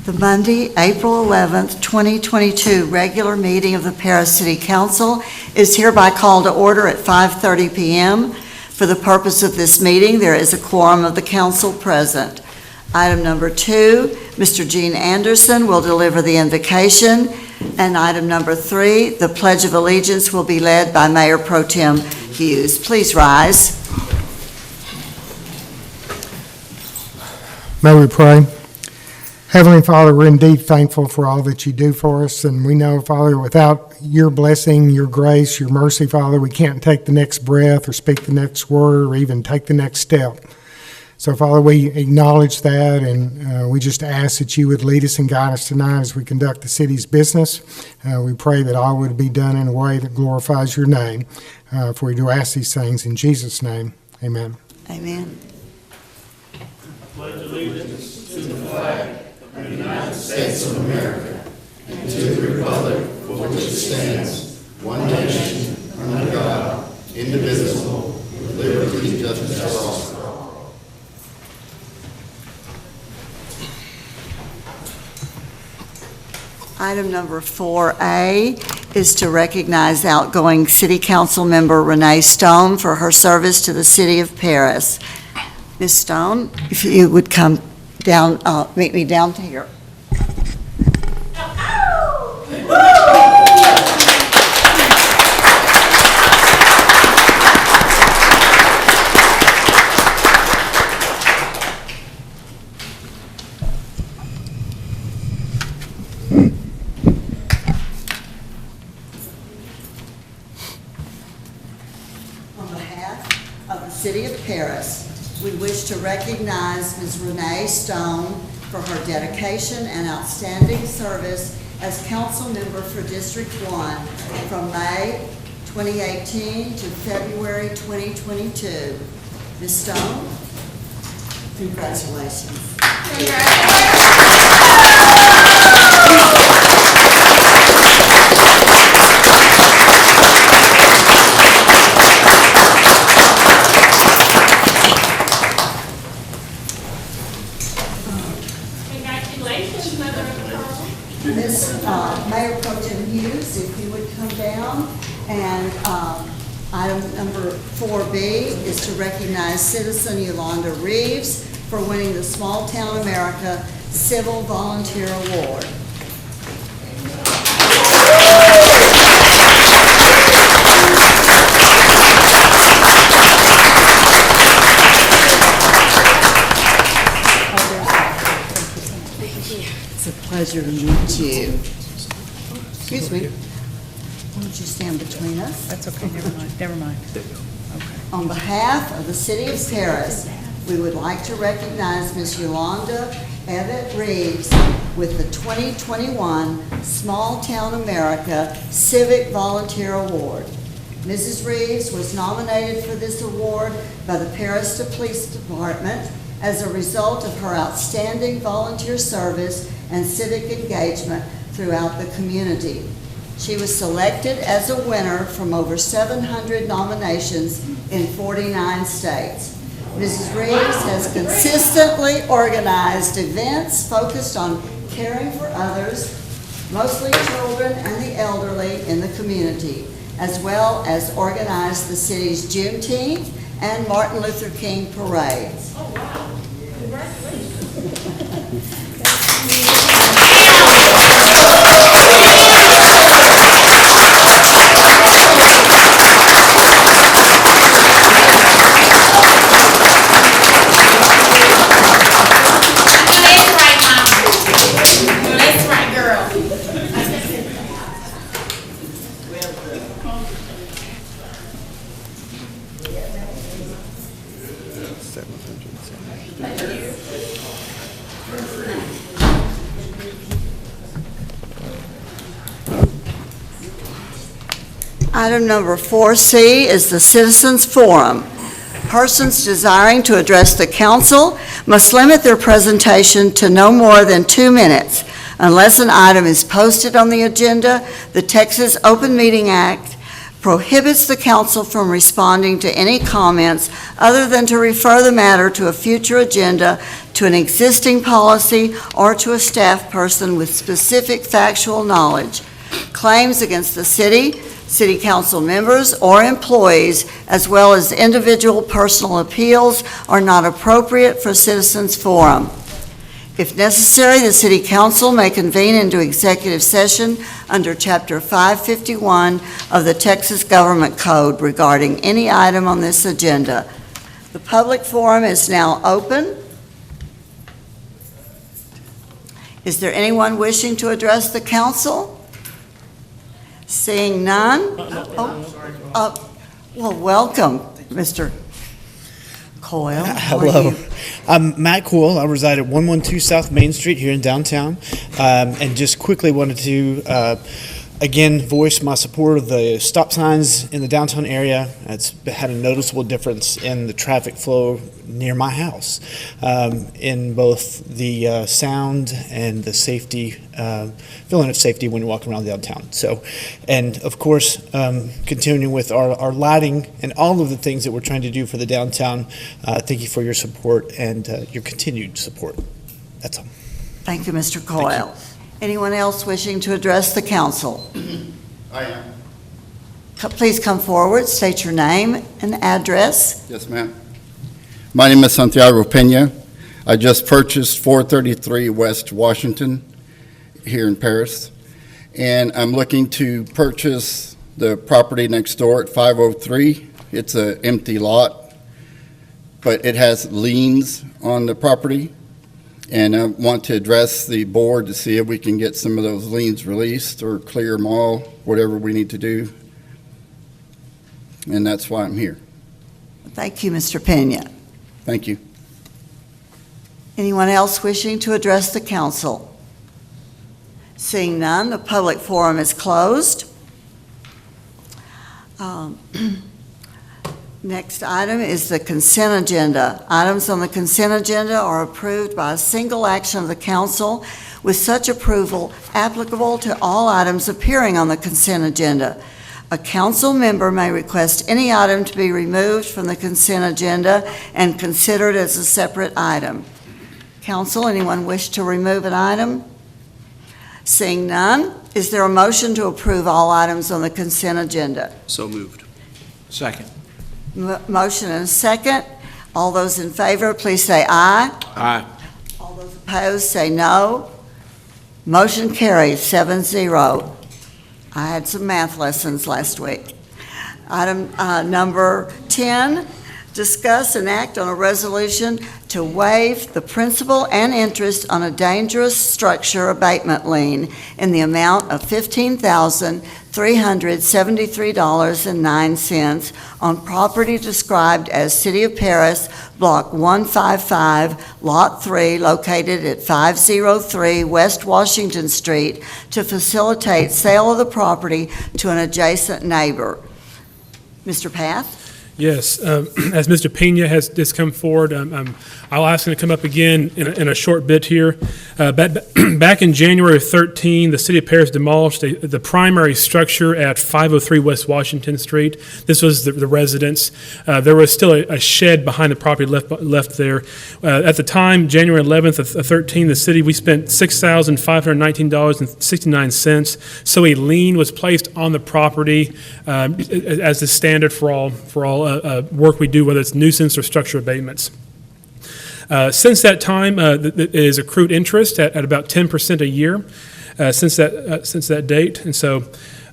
The Monday, April 11th, 2022 regular meeting of the Paris City Council is hereby called to order at 5:30 p.m. For the purpose of this meeting, there is a quorum of the council present. Item number 2, Mr. Gene Anderson will deliver the invocation. And item number 3, the Pledge of Allegiance will be led by Mayor Pro Tem Hughes. Please rise. May we pray? Heavenly Father, we're indeed thankful for all that you do for us, and we know, Father, without your blessing, your grace, your mercy, Father, we can't take the next breath or speak the next word or even take the next step. So, Father, we acknowledge that, and we just ask that you would lead us and guide us tonight as we conduct the city's business. We pray that all would be done in a way that glorifies your name. For we do ask these things in Jesus' name. Amen. Amen. I pledge allegiance to the flag of the United States of America and to the republic for which it stands, one nation, under God, indivisible, with liberty and justice for all. Item number 4A is to recognize outgoing City Council member Renee Stone for her service to the City of Paris. Ms. Stone, if you would come down, meet me down here. City of Paris, we wish to recognize Ms. Renee Stone for her dedication and outstanding service as council member for District 1 from May 2018 to February 2022. Ms. Stone, congratulations. Mayor Pro Tem Hughes, if you would come down. And item number 4B is to recognize citizen Yolanda Reeves for winning the Small Town America Civil Volunteer Award. It's a pleasure to meet you. Excuse me. Why don't you stand between us? That's okay, never mind. Okay. On behalf of the City of Paris, we would like to recognize Ms. Yolanda Evett Reeves with the 2021 Small Town America Civic Volunteer Award. Mrs. Reeves was nominated for this award by the Paris Police Department as a result of her outstanding volunteer service and civic engagement throughout the community. She was selected as a winner from over 700 nominations in 49 states. Mrs. Reeves has consistently organized events focused on caring for others, mostly children and the elderly in the community, as well as organized the city's Juneteenth and Martin Luther King parades. Oh, wow. Congratulations. Item number 4C is the Citizens Forum. Persons desiring to address the council must limit their presentation to no more than 2 minutes. Unless an item is posted on the agenda, the Texas Open Meeting Act prohibits the council from responding to any comments other than to refer the matter to a future agenda, to an existing policy, or to a staff person with specific factual knowledge. Claims against the city council members, or employees, as well as individual personal appeals, are not appropriate for citizens' forum. If necessary, the city council may convene into executive session under Chapter 551 of the Texas Government Code regarding any item on this agenda. The public forum is now open. Is there anyone wishing to address the council? Seeing none? Well, welcome, Mr. Coyle. How are Hello. you? I'm Matt Cool. I reside at 112 South Main Street here in downtown. And just quickly wanted to, again, voice my support of the stop signs in the downtown area. It's had a noticeable difference in the traffic flow near my house, in both the sound and the safety, feeling of safety when you're walking around downtown. So, and of course, continuing with our lighting and all of the things that we're trying to do for the downtown, thank you for your support and your continued support. That's all. Thank you, Mr. Coyle. Anyone else wishing to address the council? I am. Please come forward, state your name and address. Yes, ma'am. My name is Santiago Pena. I just purchased 433 West Washington here in Paris, and I'm looking to purchase the property next door at 503. It's an empty lot, but it has liens on the property, and I want to address the board to see if we can get some of those liens released or clear them all, whatever we need to do, and that's why I'm here. Thank you, Mr. Pena. Thank you. Anyone else wishing to address the council? Seeing none, the public forum is closed. Next item is the consent agenda. Items on the consent agenda are approved by a single action of the council, with such approval applicable to all items appearing on the consent agenda. A council member may request any item to be removed from the consent agenda and considered as a separate item. Council, anyone wish to remove an item? Seeing none, is there a motion to approve all items on the consent agenda? So moved. Second. Motion and a second. All those in favor, please say aye. Aye. All those opposed, say no. Motion carries 7-0. I had some math lessons last week. Item number 10, discuss and act on a resolution to waive the principal and interest on a dangerous structure abatement lien in the amount of $15,373.09 on property described as City of Paris, Block 155, Lot 3, located at 503 West Washington Street, to facilitate sale of the property to an adjacent neighbor. Mr. Path? Yes, as Mr. Pena has just come forward, I'll ask him to come up again in a short bit here. Back in January of 13, the City of Paris demolished the primary structure at 503 West Washington Street. This was the residence. There was still a shed behind the property left there. At the time, January 11th of 13, the city, we spent $6,519.69. So a lien was placed on the property as the standard for all work we do, whether it's nuisance or structure abatements. Since that time, it is accrued interest at about 10% a year since that date. And so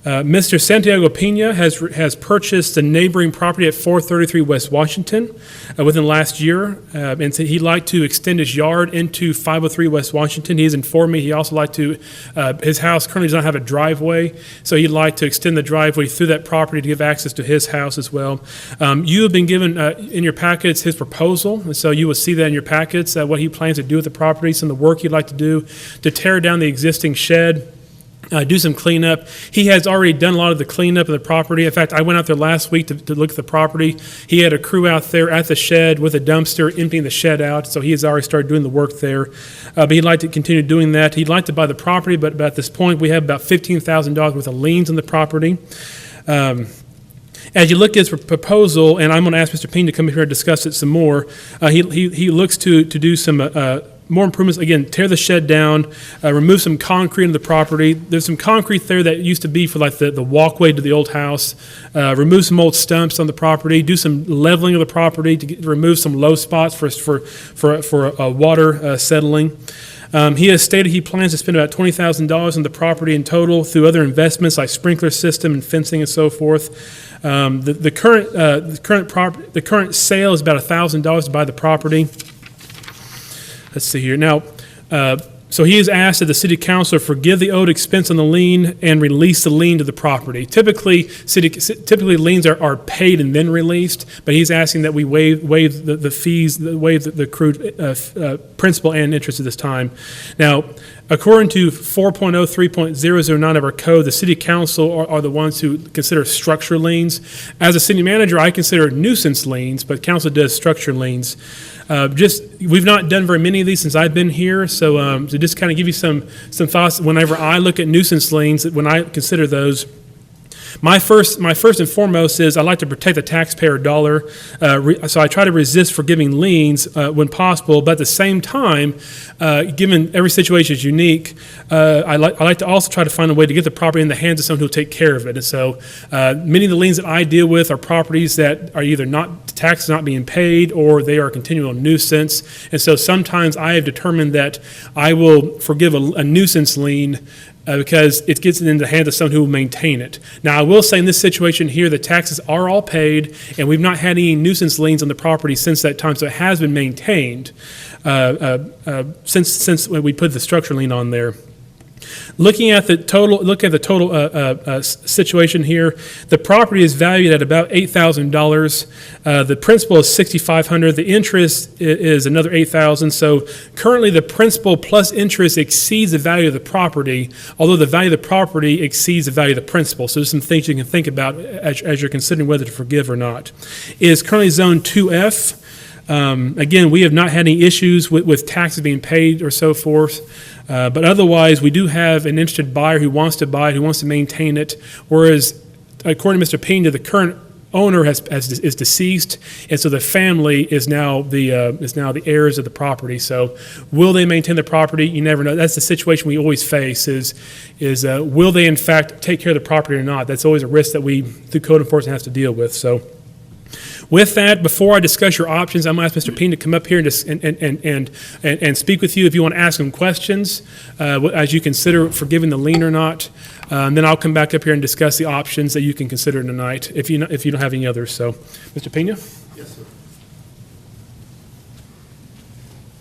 Mr. Santiago Pena has purchased the neighboring property at 433 West Washington within the last year, and so he'd like to extend his yard into 503 West Washington. He has informed me he also like to, his house currently does not have a driveway, so he'd like to extend the driveway through that property to give access to his house as well. You have been given in your packets his proposal, and so you will see that in your packets, what he plans to do with the property, some of the work he'd like to do to tear down the existing shed, do some cleanup. He has already done a lot of the cleanup of the property. In fact, I went out there last week to look at the property. He had a crew out there at the shed with a dumpster emptying the shed out, so he has already started doing the work there. But he'd like to continue doing that. He'd like to buy the property, but at this point we have about $15,000 worth of liens on the property. As you look at his proposal, and I'm going to ask Mr. Payne to come here and discuss it some more, he looks to do some more improvements. Again, tear the shed down, remove some concrete in the property. There's some concrete there that used to be for like the walkway to the old house. Remove some old stumps on the property. Do some leveling of the property to remove some low spots for water settling. He has stated he plans to spend about $20,000 on the property in total through other investments like sprinkler system and fencing and so forth. The current sale is about $1,000 to buy the property. Let's see here. Now, so he has asked that the city council forgive the owed expense on the lien and release the lien to the property. Typically liens are paid and then released, but he's asking that we waive the fees, waive the accrued principal and interest at this time. Now, according to 4.03.009 of our code, the city council are the ones who consider structure liens. As a city manager, I consider nuisance liens, but council does structure liens. We've not done very many of these since I've been here, so to just kind of give you some thoughts, whenever I look at nuisance liens, when I consider those, my first and foremost is I like to protect the taxpayer dollar, so I try to resist forgiving liens when possible, but at the same time, given every situation is unique, I like to also try to find a way to get the property in the hands of someone who will take care of it. And so many of the liens that I deal with are properties that are either taxes not being paid or they are a continual nuisance. And so sometimes I have determined that I will forgive a nuisance lien because it gets it into the hands of someone who will maintain it. Now, I will say in this situation here, the taxes are all paid, and we've not had any nuisance liens on the property since that time, so it has been maintained since we put the structure lien on there. Looking at the total situation here, the property is valued at about $8,000. The principal is $6,500. The interest is another $8,000. So currently, the principal plus interest exceeds the value of the property, although the value of the property exceeds the value of the principal. So there's some things you can think about as you're considering whether to forgive or not. It is currently zoned 2F. Again, we have not had any issues with taxes being paid or so forth. But otherwise, we do have an interested buyer who wants to buy it, who wants to maintain it, whereas, according to Mr. Pena, the current owner is deceased, and so the family is now the heirs of the property. So will they maintain the property? You never know. That's the situation we always face is will they, in fact, take care of the property or not? That's always a risk that we, through code enforcement, have to deal with. So with that, before I discuss your options, I'm going to ask Mr. Pena to come up here and speak with you if you want to ask him questions as you consider forgiving the lien or not. Then I'll come back up here and discuss the options that you can consider tonight if you don't have any others. So, Mr. Pena? Yes, sir.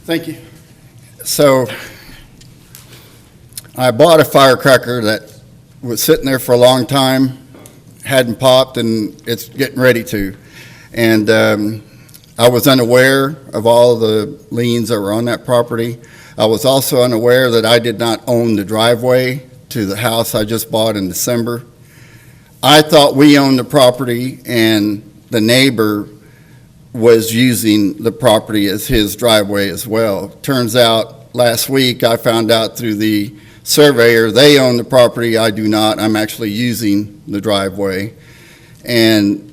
Thank you. So, I bought a firecracker that was sitting there for a long time, hadn't popped, and it's getting ready to. And I was unaware of all the liens that were on that property. I was also unaware that I did not own the driveway to the house I just bought in December. I thought we owned the property and the neighbor was using the property as his driveway as well. Turns out last week I found out through the surveyor they own the property, I do not. I'm actually using the driveway. And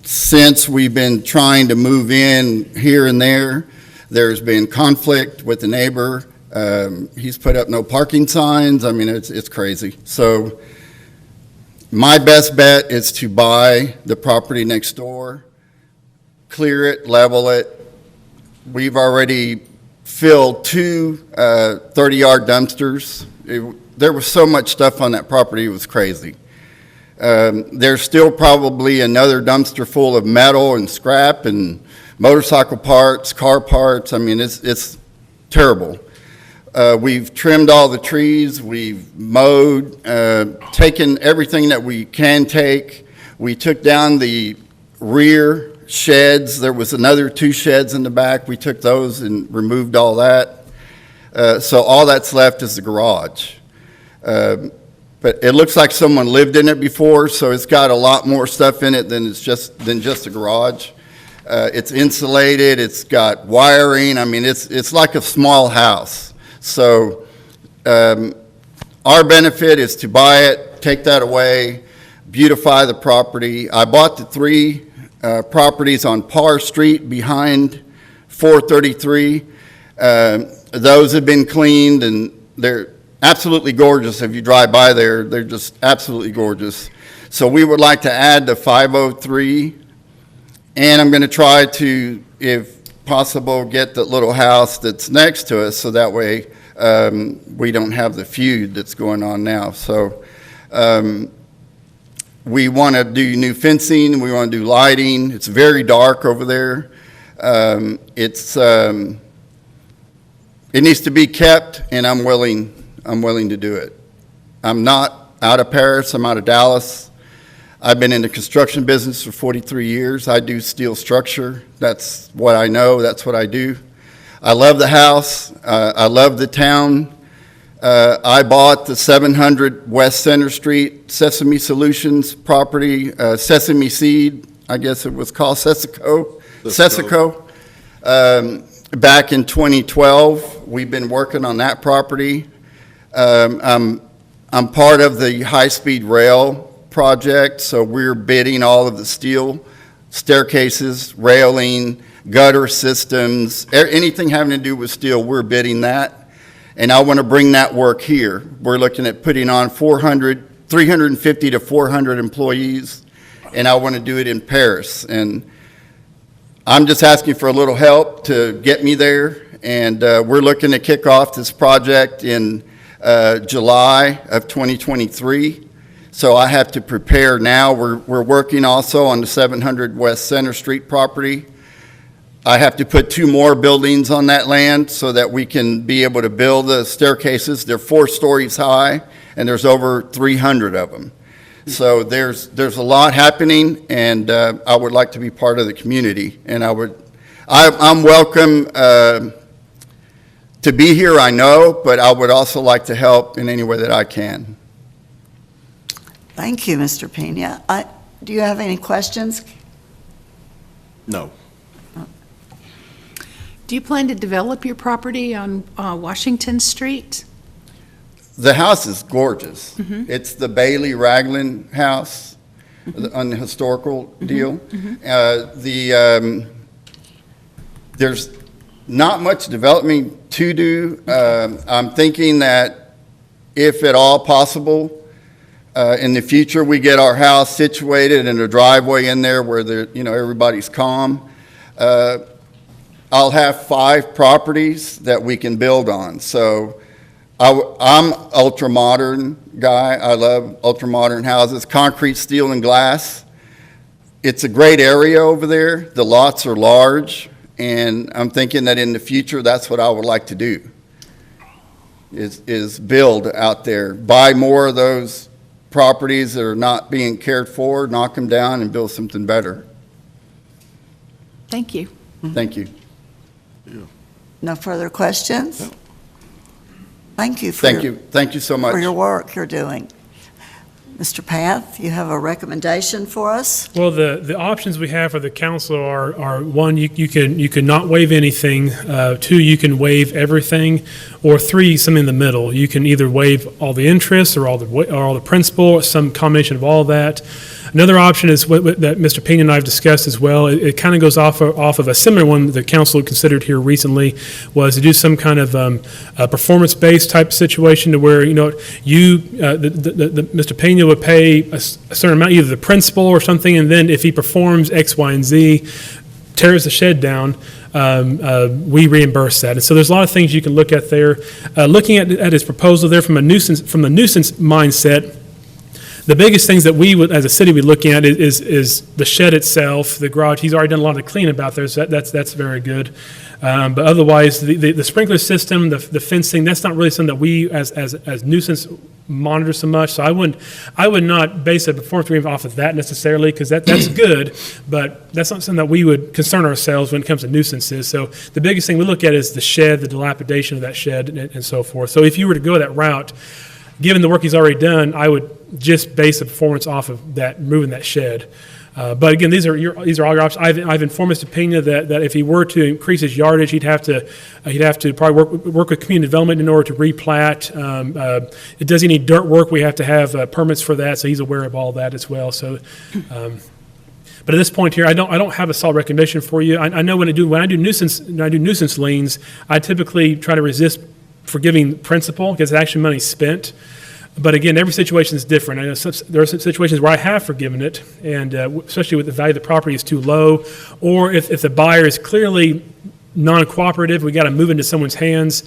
since we've been trying to move in here and there, there's been conflict with the neighbor. He's put up no parking signs. I mean, it's crazy. So my best bet is to buy the property next door, clear it, level it. We've already filled two 30-yard dumpsters. There was so much stuff on that property, it was crazy. There's still probably another dumpster full of metal and scrap and motorcycle parts, car parts. I mean, it's terrible. We've trimmed all the trees. We've mowed, taken everything that we can take. We took down the rear sheds. There was another 2 sheds in the back. We took those and removed all that. So all that's left is the garage. But it looks like someone lived in it before, so it's got a lot more stuff in it than just a garage. It's insulated. It's got wiring. I mean, it's like a small house. So our benefit is to buy it, take that away, beautify the property. I bought the three properties on Parr Street behind 433. Those have been cleaned, and they're absolutely gorgeous. If you drive by there, they're just absolutely gorgeous. So we would like to add the 503, and I'm going to try to, if possible, get the little house that's next to us, so that way we don't have the feud that's going on now. So we want to do new fencing, we want to do lighting. It's very dark over there. It needs to be kept, and I'm willing to do it. I'm not out of Paris, I'm out of Dallas. I've been in the construction business for 43 years. I do steel structure. That's what I know, that's what I do. I love the house, I love the town. I bought the 700 West Center Street Sesame Solutions property, Sesame Seed, I guess it was called Sesico. Back in 2012, we've been working on that property. I'm part of the high-speed rail project, so we're bidding all of the steel staircases, railing, gutter systems, anything having to do with steel, we're bidding that. And I want to bring that work here. We're looking at putting on 350 to 400 employees, and I want to do it in Paris. And I'm just asking for a little help to get me there, and we're looking to kick off this project in July of 2023. So I have to prepare now. We're working also on the 700 West Center Street property. I have to put 2 more buildings on that land so that we can be able to build the staircases. They're 4 stories high, and there's over 300 of them. So there's a lot happening, and I would like to be part of the community. And I'm welcome to be here, I know, but I would also like to help in any way that I can. Thank you, Mr. Pena. Do you have any questions? No. Do you plan to develop your property on Washington Street? The house is gorgeous. It's the Bailey Ragland house on the historical deal. There's not much development to do. I'm thinking that if at all possible, in the future, we get our house situated and a driveway in there where everybody's calm. I'll have 5 properties that we can build on. So I'm ultra-modern guy. I love ultra-modern houses, concrete, steel, and glass. It's a great area over there. The lots are large, and I'm thinking that in the future, that's what I would like to do, is build out there, buy more of those properties that are not being cared for, knock them down, and build something better. Thank you. Thank you. No further questions? No. Thank you Thank you. Thank you so much. for your work you're doing. Mr. Path, you have a recommendation for us? Well, the options we have for the council are one, you can not waive anything, 2, you can waive everything, or 3, something in the middle. You can either waive all the interest or all the principal, or some combination of all that. Another option is what that Mr. Pena and I have discussed as well. It kind of goes off of a similar one the council considered here recently, was to do some kind of a performance-based type situation to where, Mr. Pena would pay a certain amount, either the principal or something, and then if he performs X, Y, and Z, tears the shed down, we reimburse that. And so there's a lot of things you can look at there. Looking at his proposal there from the nuisance mindset, the biggest things that we would, as a city, we look at is the shed itself, the garage. He's already done a lot of cleaning about there, so that's very good. But otherwise, the sprinkler system, the fencing, that's not really something that we as nuisance monitor so much. So I would not base a performance review off of that necessarily, because that's good, but that's not something that we would concern ourselves when it comes to nuisances. So the biggest thing we look at is the shed, the dilapidation of that shed, and so forth. So if you were to go that route, given the work he's already done, I would just base the performance off of that, moving that shed. But again, these are all your options. I've informed Mr. Pena that if he were to increase his yardage, he'd have to probably work with community development in order to replat. Does he need dirt work? We have to have permits for that, so he's aware of all that as well. So, but at this point here, I don't have a solid recommendation for you. I know when I do nuisance liens, I typically try to resist forgiving principal because it's actually money spent. But again, every situation is different. I know there are some situations where I have forgiven it, and especially with the value of the property is too low, or if the buyer is clearly non-cooperative, we got to move into someone's hands.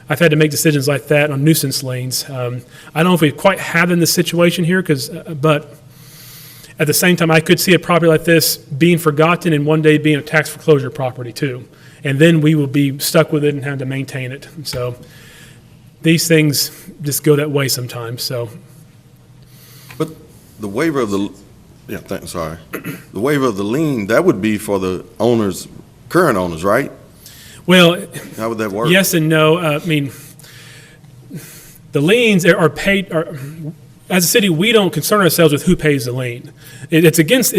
I've had to make decisions like that on nuisance liens. I don't know if we quite have in this situation here, but at the same time, I could see a property like this being forgotten and one day being a tax foreclosure property too, and then we will be stuck with it and have to maintain it. So these things just go that way sometimes, so. But the waiver of the, the waiver of the lien, that would be for the owners, current owners, right? Well, How would that work? yes and no. I mean, the liens are paid, as a city, we don't concern ourselves with who pays the lien. It's against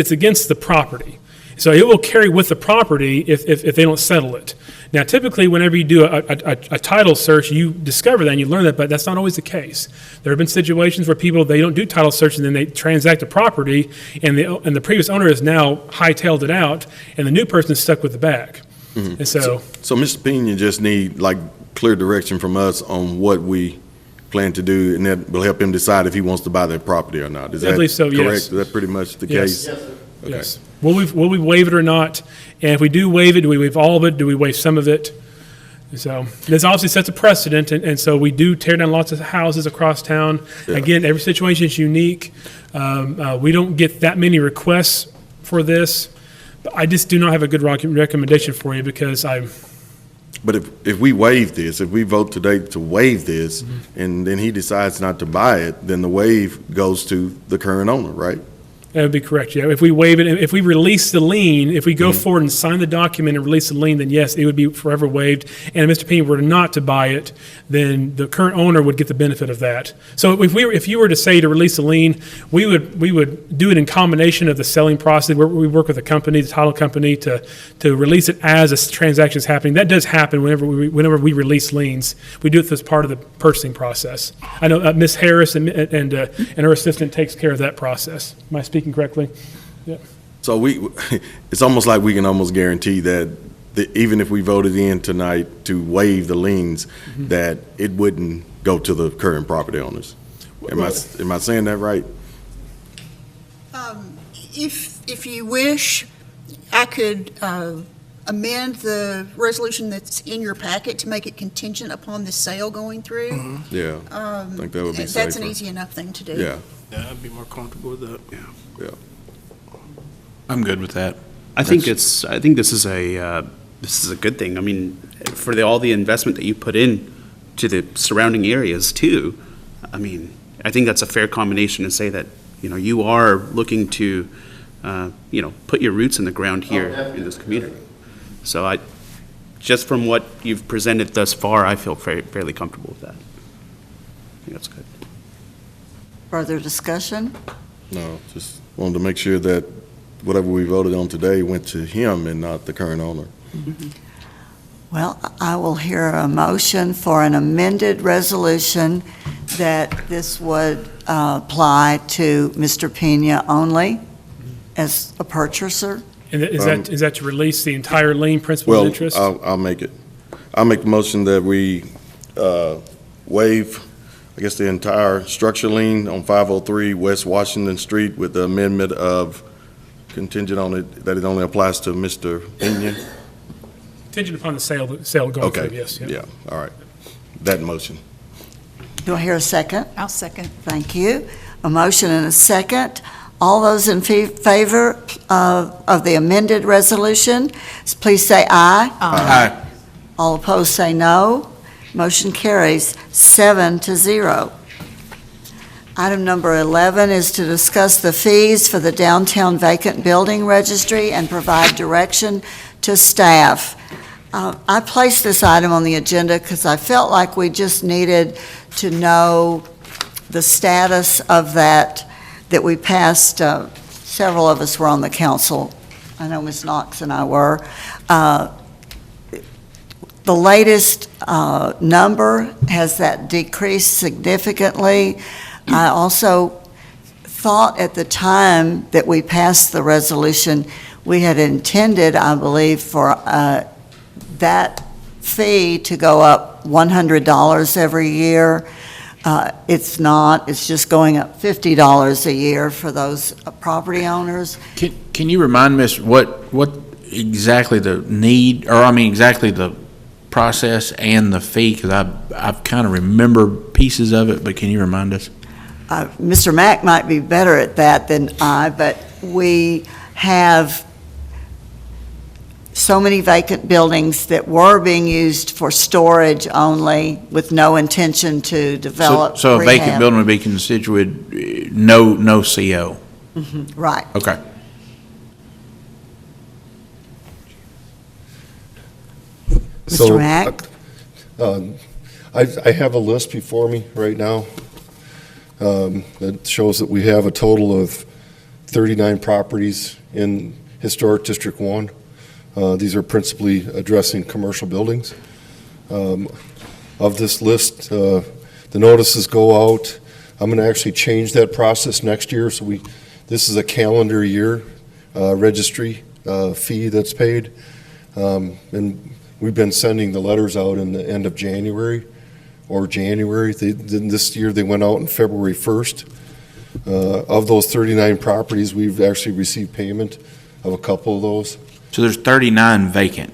the property. So it will carry with the property if they don't settle it. Now, typically, whenever you do a title search, you discover that and you learn that, but that's not always the case. There have been situations where they don't do title search and then they transact the property, and the previous owner has now hightailed it out, and the new person is stuck with the bag. Mm-hmm. And so Mr. Pena just need clear direction from us on what we plan to do, and that will help him decide if he wants to buy that property or not. Is I that believe so, correct? yes. Is that pretty much the Yes. case? Okay. Yes. Will we waive it or not? And if we do waive it, do we waive all of it? Do we waive some of it? So this obviously sets a precedent, and so we do tear down lots of houses across town. Yeah. Again, every situation is unique. We don't get that many requests for this, but I just do not have a good recommendation for you because But if we waive this, if we vote today to waive this, Mm-hmm. and then he decides not to buy it, then the waive goes to the current owner, right? That would be correct, yeah. If we waive it, if we release the lien, if we Mm-hmm. go forward and sign the document and release the lien, then yes, it would be forever waived. And if Mr. Pena were not to buy it, then the current owner would get the benefit of that. So if you were to say to release the lien, we would do it in combination of the selling process. We work with a company, the title company, to release it as a transaction is happening. That does happen whenever we release liens. We do it as part of the purchasing process. I know Ms. Harris and her assistant takes care of that process. Am I speaking correctly? Yeah. So it's almost like we can almost guarantee that even if we voted in tonight to waive the liens, Mm-hmm. that it wouldn't go to the current property owners. Am I saying that right? If you wish, I could amend the resolution that's in your packet to make it contingent upon the sale going through. Yeah, I think that would be safer. That's an easy enough thing to do. Yeah, Yeah, I'd be more comfortable with that. yeah. I'm good with that. I think this is a good thing. I mean, for all the investment that you put in to the surrounding areas too. I mean, I think that's a fair combination to say that, you are looking to, put your roots in the ground here in this community. So just from what you've presented thus far, I feel fairly comfortable with that. I think that's good. Further discussion? No, just wanted to make sure that whatever we voted on today went to him and not the current owner. Well, I will hear a motion for an amended resolution that this would apply to Mr. Pena only as a purchaser. And is that to release the entire lien principal and Well, interest? I'll make it. I'll make the motion that we waive, I guess, the entire structure lien on 503 West Washington Street with the amendment of contingent on it, that it only applies to Mr. Pena. Contingent upon the sale going through, Okay, yes. yeah, all right. That motion. Do I hear a second? I'll second. Thank you. A motion and a second. All those in favor of the amended resolution, please say aye. Aye. All opposed say no. Motion carries 7-0. Item number 11 is to discuss the fees for the downtown vacant building registry and provide direction to staff. I placed this item on the agenda because I felt like we just needed to know the status of that we passed several of us were on the council. I know Ms. Knox and I were. The latest number, has that decreased significantly? I also thought at the time that we passed the resolution, we had intended, I believe, for that fee to go up $100 every year. It's not, it's just going up $50 a year for those property owners. Can you remind me what exactly the need, or I mean, exactly the process and the fee? Because I kind of remember pieces of it, but can you remind us? Mr. Mack might be better at that than I, but we have so many vacant buildings that were being used for storage only with no intention to develop So a vacant rehab. building would be constituted no CO? Right. Okay. Mr. Mack? I have a list before me right now that shows that we have a total of 39 properties in Historic District 1. These are principally addressing commercial buildings. Of this list, the notices go out. I'm going to actually change that process next year. So this is a calendar year registry fee that's paid. And we've been sending the letters out in the end of January or January. This year they went out on February 1st. Of those 39 properties, we've actually received payment of a couple of those. So there's 39 vacant.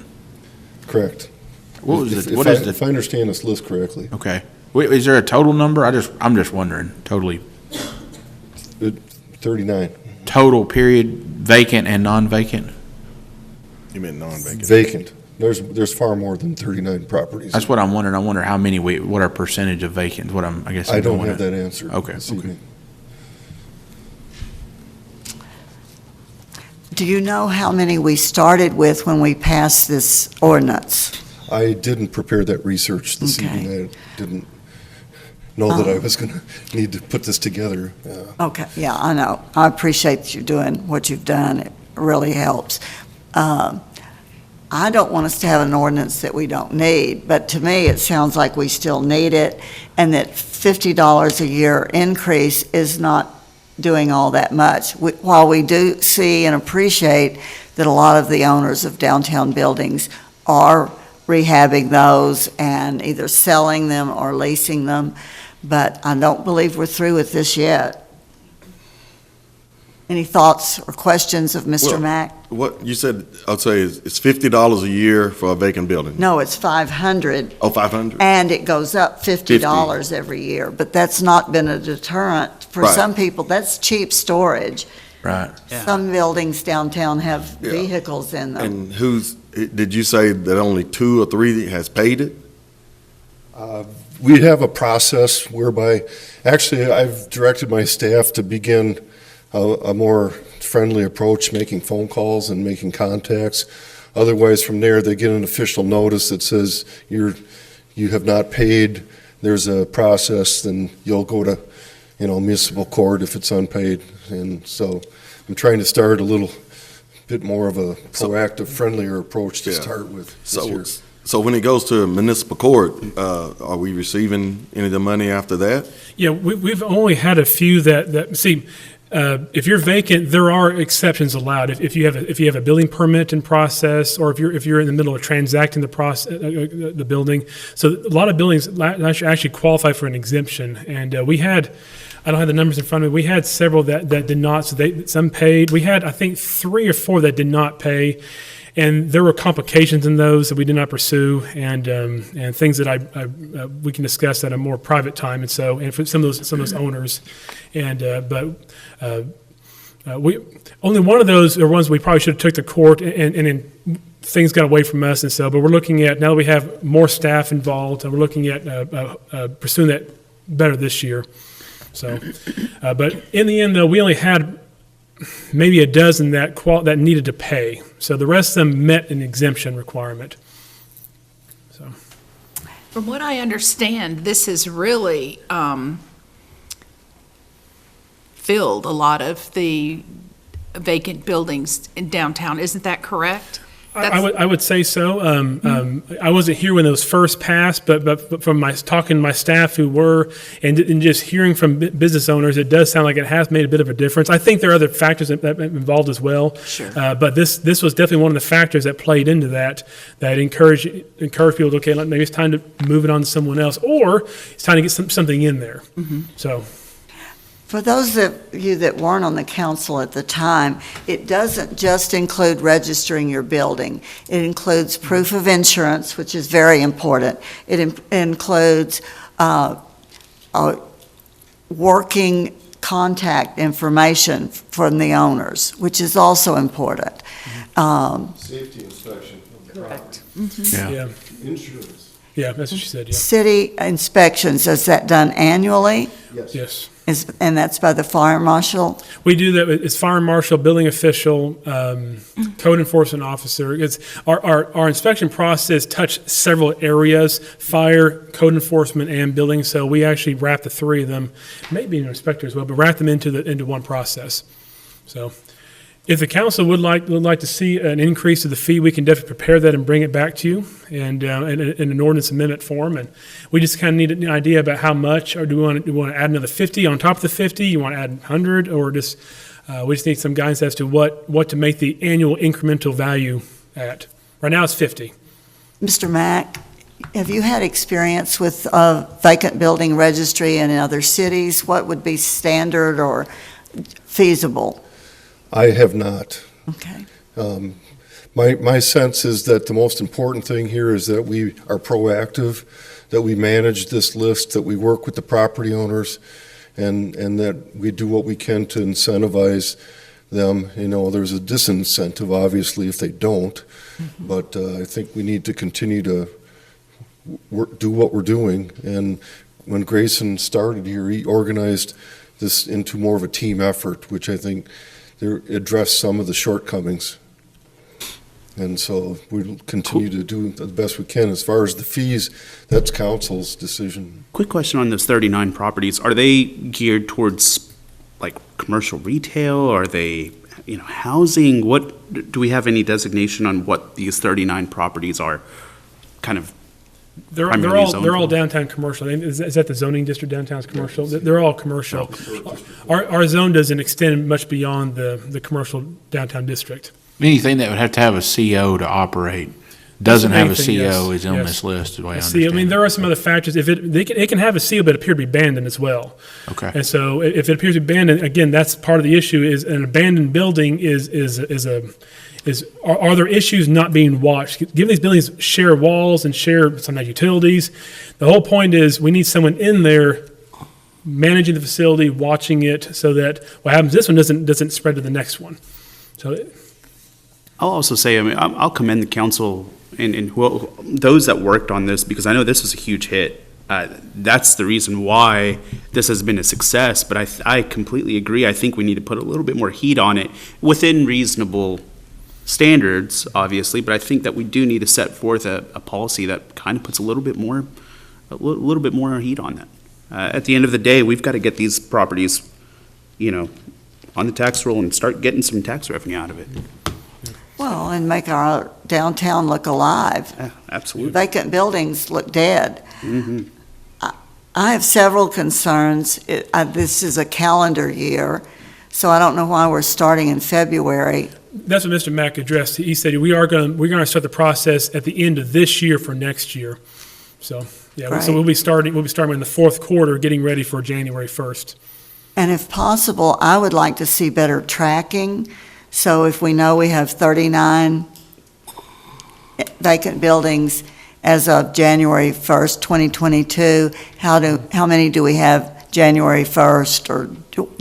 Correct. What was If- it? What if is I- the? If I understand this list correctly, Okay. Wait, is there a total number? I'm just wondering. Totally. 39 Total period, vacant and non-vacant? You meant non-vacant. vacant. There's far more than 39 properties. That's what I'm wondering. I wonder how many what our percentage of vacant, I guess. I don't going have at. that answer Okay, this okay. evening. Do you know how many we started with when we passed this ordinance? I didn't prepare that research this Okay. evening. I didn't know that I was going to need to put this together. Okay, yeah, I know. I appreciate you doing what you've done. It really helps. I don't want us to have an ordinance that we don't need, but to me, it sounds like we still need it, and that $50 a year increase is not doing all that much. While we do see and appreciate that a lot of the owners of downtown buildings are rehabbing those and either selling them or leasing them, but I don't believe we're through with this yet. Any thoughts or questions of Mr. Well, Mack? What, you said, I'll say, it's $50 a year for a vacant building? No, it's 500, Oh, 500? and it goes up $50 every year, but that's not been a deterrent. For Right. some people, that's cheap storage. Right. Some buildings downtown have Yeah. vehicles in them. And did you say that only 2 or 3 has paid it? We have a process whereby, actually, I've directed my staff to begin a more friendly approach, making phone calls and making contacts. Otherwise, from there, they get an official notice that says you have not paid. There's a process, then you'll go to, municipal court if it's unpaid. And so I'm trying to start a little bit more of a proactive, friendlier approach to Yeah. start with this year. So when it goes to municipal court, are we receiving any of the money after that? Yeah, we've only had a few that see, if you're vacant, there are exceptions allowed. If you have a building permit in process, or if you're in the middle of transacting the building. So a lot of buildings actually qualify for an exemption, and we had. I don't have the numbers in front of me. We had several that did not, so some paid. We had, I think, 3 or 4 that did not pay, and there were complications in those that we did not pursue, and things that we can discuss at a more private time. And for some of those owners, we only one of those are ones we probably should have took to court, and then things got away from us. And so, but we're looking at now that we have more staff involved, and we're looking at pursuing that better this year. So, but in the end, though, we only had maybe a dozen that needed to pay. So the rest of them met an exemption requirement. So, From what I understand, this has really filled a lot of the vacant buildings in downtown. Isn't that correct? I would say so. I wasn't here when those first passed, but from talking to my staff who were, and just hearing from business owners, it does sound like it has made a bit of a difference. I think there are other factors that involved as well. Sure. But this was definitely one of the factors that played into that encourage people to, okay, maybe it's time to move it on to someone else, or it's time to get something in there. So. For those of you that weren't on the council at the time, it doesn't just include registering your building. It includes proof of insurance, which is very important. It includes working contact information from the owners, which is also important. Safety inspection. Correct. Yeah. Insurance. Yeah, that's what she said, yeah. City inspections, is that done annually? Yes. And that's by the fire marshal? We do that. It's fire marshal, building official, code enforcement officer. It's our inspection process touched several areas: fire, code enforcement, and building. So we actually wrap the three of them, maybe an inspector as well, but wrap them into one process. So, if the council would like to see an increase of the fee, we can definitely prepare that and bring it back to you, and in an ordinance amendment form. And we just kind of need an idea about how much, or do we want to add another 50 on top of the 50? You want to add 100, or just we just need some guidance as to what to make the annual incremental value at. Right now it's 50. Mr. Mack, have you had experience with vacant building registry in other cities? What would be standard or feasible? I have not. Okay. My sense is that the most important thing here is that we are proactive, that we manage this list, that we work with the property owners, and that we do what we can to incentivize them. You know, there's a disincentive, obviously, if they don't, but I think we need to continue to do what we're doing. And when Grayson started here, he organized this into more of a team effort, which I think addressed some of the shortcomings. And so we'll continue to do the best we can. As far as the fees, that's council's decision. Quick question on those 39 properties. Are they geared towards like commercial retail? Are they, housing? What, do we have any designation on what these 39 properties are kind of? They're all downtown commercial. Is that the zoning district downtown's commercial? They're all commercial. Our zone doesn't extend much beyond the commercial downtown district. Anything that would have to have a CO to operate doesn't have a CO Yes, is on yes. this list, the way I I understand there are some other factors. If it can have a CO but appear to be abandoned as well. Okay. And so if it appears to be abandoned, again, that's part of the issue. Is an abandoned building are there issues not being watched? Given these buildings share walls and share sometimes utilities, the whole point is we need someone in there managing the facility, watching it, so that what happens this one doesn't spread to the next one. So I'll also say, I'll commend the council and those that worked on this, because I know this was a huge hit. That's the reason why this has been a success, but I completely agree. I think we need to put a little bit more heat on it within reasonable standards, obviously, but I think that we do need to set forth a policy that kind of puts a little bit more heat on that. At the end of the day, we've got to get these properties, on the tax roll and start getting some tax revenue out of it. Well, and make our downtown look alive. Yeah, absolutely. Vacant buildings look dead. Mm-hmm. I have several concerns. This is a calendar year, so I don't know why we're starting in February. that's what Mr. Mack addressed. He said we're going to start the process at the end of this year for next year. So, yeah, Right. so we'll be starting in the fourth quarter, getting ready for January 1st. And if possible, I would like to see better tracking. So if we know we have 39 vacant buildings as of January 1st, 2022, how many do we have January 1st or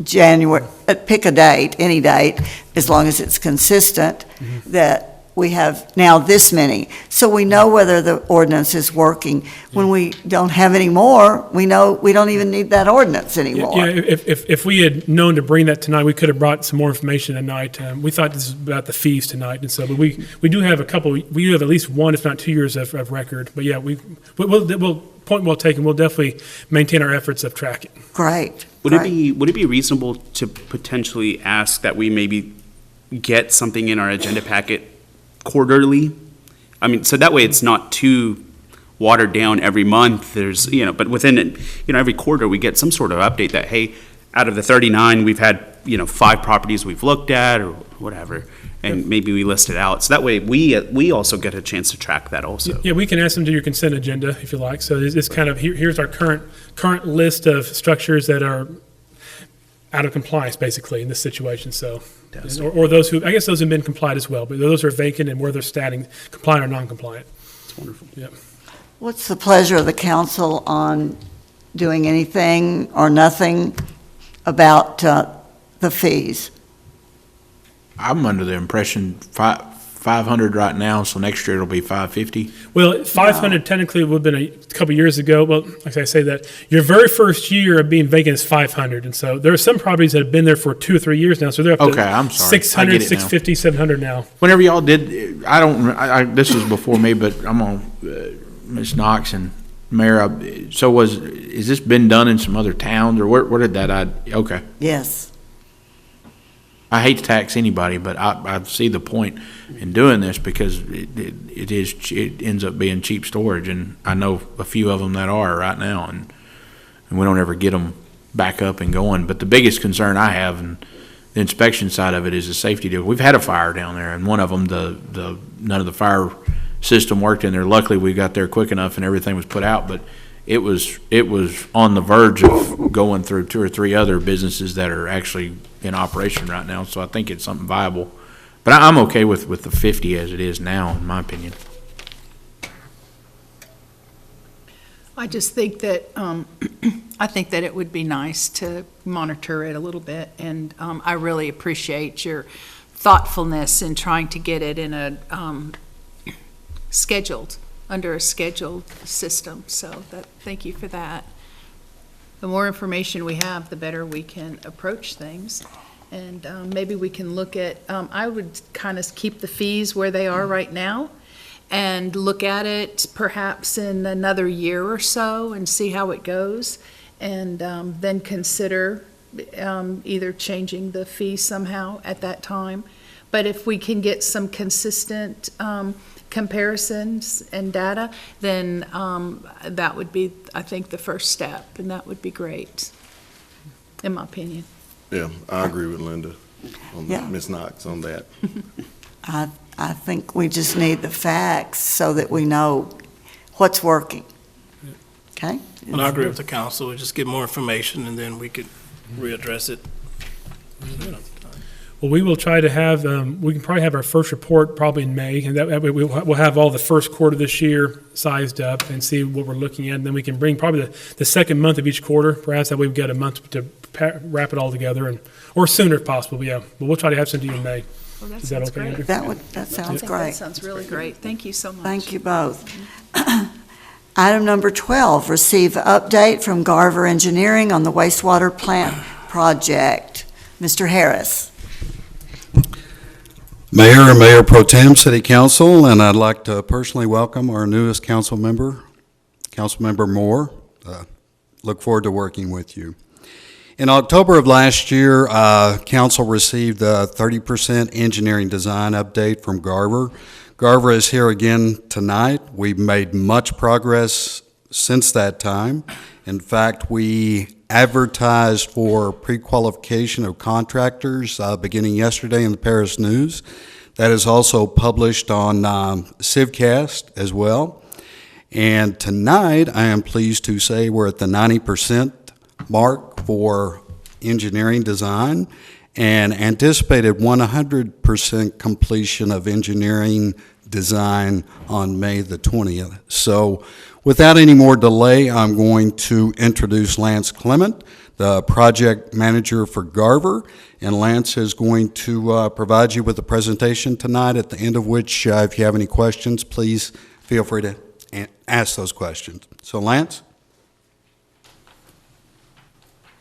January, pick a date, any date, as long as it's consistent, that we have now this many. So we know whether the ordinance is working. When we don't have any more, we know we don't even need that ordinance anymore. Yeah, if we had known to bring that tonight, we could have brought some more information tonight. We thought this was about the fees tonight, and so, but we do have we have at least 1, if not 2 years of record. But yeah, point well taken. We'll definitely maintain our efforts of tracking. Great. Would it be reasonable to potentially ask that we maybe get something in our agenda packet quarterly. I mean, so that way it's not too watered down every month. There's, but within, every quarter we get some sort of update that, hey, out of the 39, we've had, 5 properties we've looked at or whatever, and maybe we list it out. So that way we also get a chance to track that also. Yeah, we can add them to your consent agenda if you like. So it's kind of, here's our current list of structures that are out of compliance, basically, in this situation, so. Or those who, I guess those have been compliant as well, but those are vacant and where they're standing, compliant or non-compliant. It's wonderful. Yep. What's the pleasure of the council on doing anything or nothing about the fees? I'm under the impression 500 right now, so next year it'll be 550. Well, 500 technically would have been a couple years ago. Well, like I say that, your very first year of being vacant is 500. And so there are some properties that have been there for 2 or 3 years now. So they're up Okay, to I'm sorry. I 600, get it now. 650, 700 now. Whenever y'all did, this was before me, but I'm on Ms. Knox and Mayor. So is this been done in some other towns, or where did that? Okay. Yes. I hate to tax anybody, but I see the point in doing this because it ends up being cheap storage, and I know a few of them that are right now, and we don't ever get them back up and going. But the biggest concern I have, and the inspection side of it, is the safety deal. We've had a fire down there, and one of them, none of the fire system worked in there. Luckily, we got there quick enough, and everything was put out, but it was on the verge of going through 2 or 3 other businesses that are actually in operation right now, so I think it's something viable. But I'm okay with the 50 as it is now, in my opinion. I just think that, I think that it would be nice to monitor it a little bit, and I really appreciate your thoughtfulness in trying to get it in a under a scheduled system, so thank you for that. The more information we have, the better we can approach things. And maybe we can look at, I would kind of keep the fees where they are right now and look at it perhaps in another year or so and see how it goes. And then consider either changing the fee somehow at that time. But if we can get some consistent comparisons and data, then that would be, I think, the first step, and that would be great, in my opinion. Yeah, I agree with Linda, Yeah. Ms. Knox on that. I think we just need the facts so that we know what's working. Okay? And I agree with the council. We just get more information and then we could readdress it. Well, we will try to have, we can probably have our first report probably in May, and that way we'll have all the first quarter this year sized up and see what we're looking at, and then we can bring probably the second month of each quarter, perhaps that way we've got a month to wrap it all together, or sooner if possible, yeah. But we'll try to have some to you in May. Well, that Is that sounds okay, great. Andrew? That sounds That great. sounds really great. Thank you so much. Thank you both. Item number 12, receive update from Garver Engineering on the wastewater plant project. Mr. Harris. Mayor and Mayor Pro Tem, City Council, and I'd like to personally welcome our newest council member, Councilmember Moore. Look forward to working with you. In October of last year, council received a 30% engineering design update from Garver. Garver is here again tonight. We've made much progress since that time. In fact, we advertised for pre-qualification of contractors beginning yesterday in the Paris News. That is also published on Civcast as well. And tonight, I am pleased to say we're at the 90% mark for engineering design and anticipated 100% completion of engineering design on May the 20th. So without any more delay, I'm going to introduce Lance Clement, the project manager for Garver, and Lance is going to provide you with a presentation tonight, at the end of which, if you have any questions, please feel free to ask those questions. So Lance?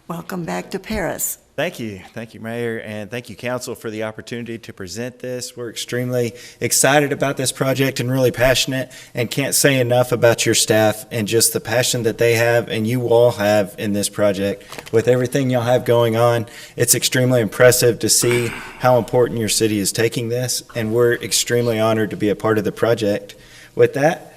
Welcome back to Paris. Thank you, Mayor, and thank you, Council, for the opportunity to present this. We're extremely excited about this project and really passionate, and can't say enough about your staff and just the passion that they have and you all have in this project. With everything y'all have going on, it's extremely impressive to see how important your city is taking this, and we're extremely honored to be a part of the project. With that,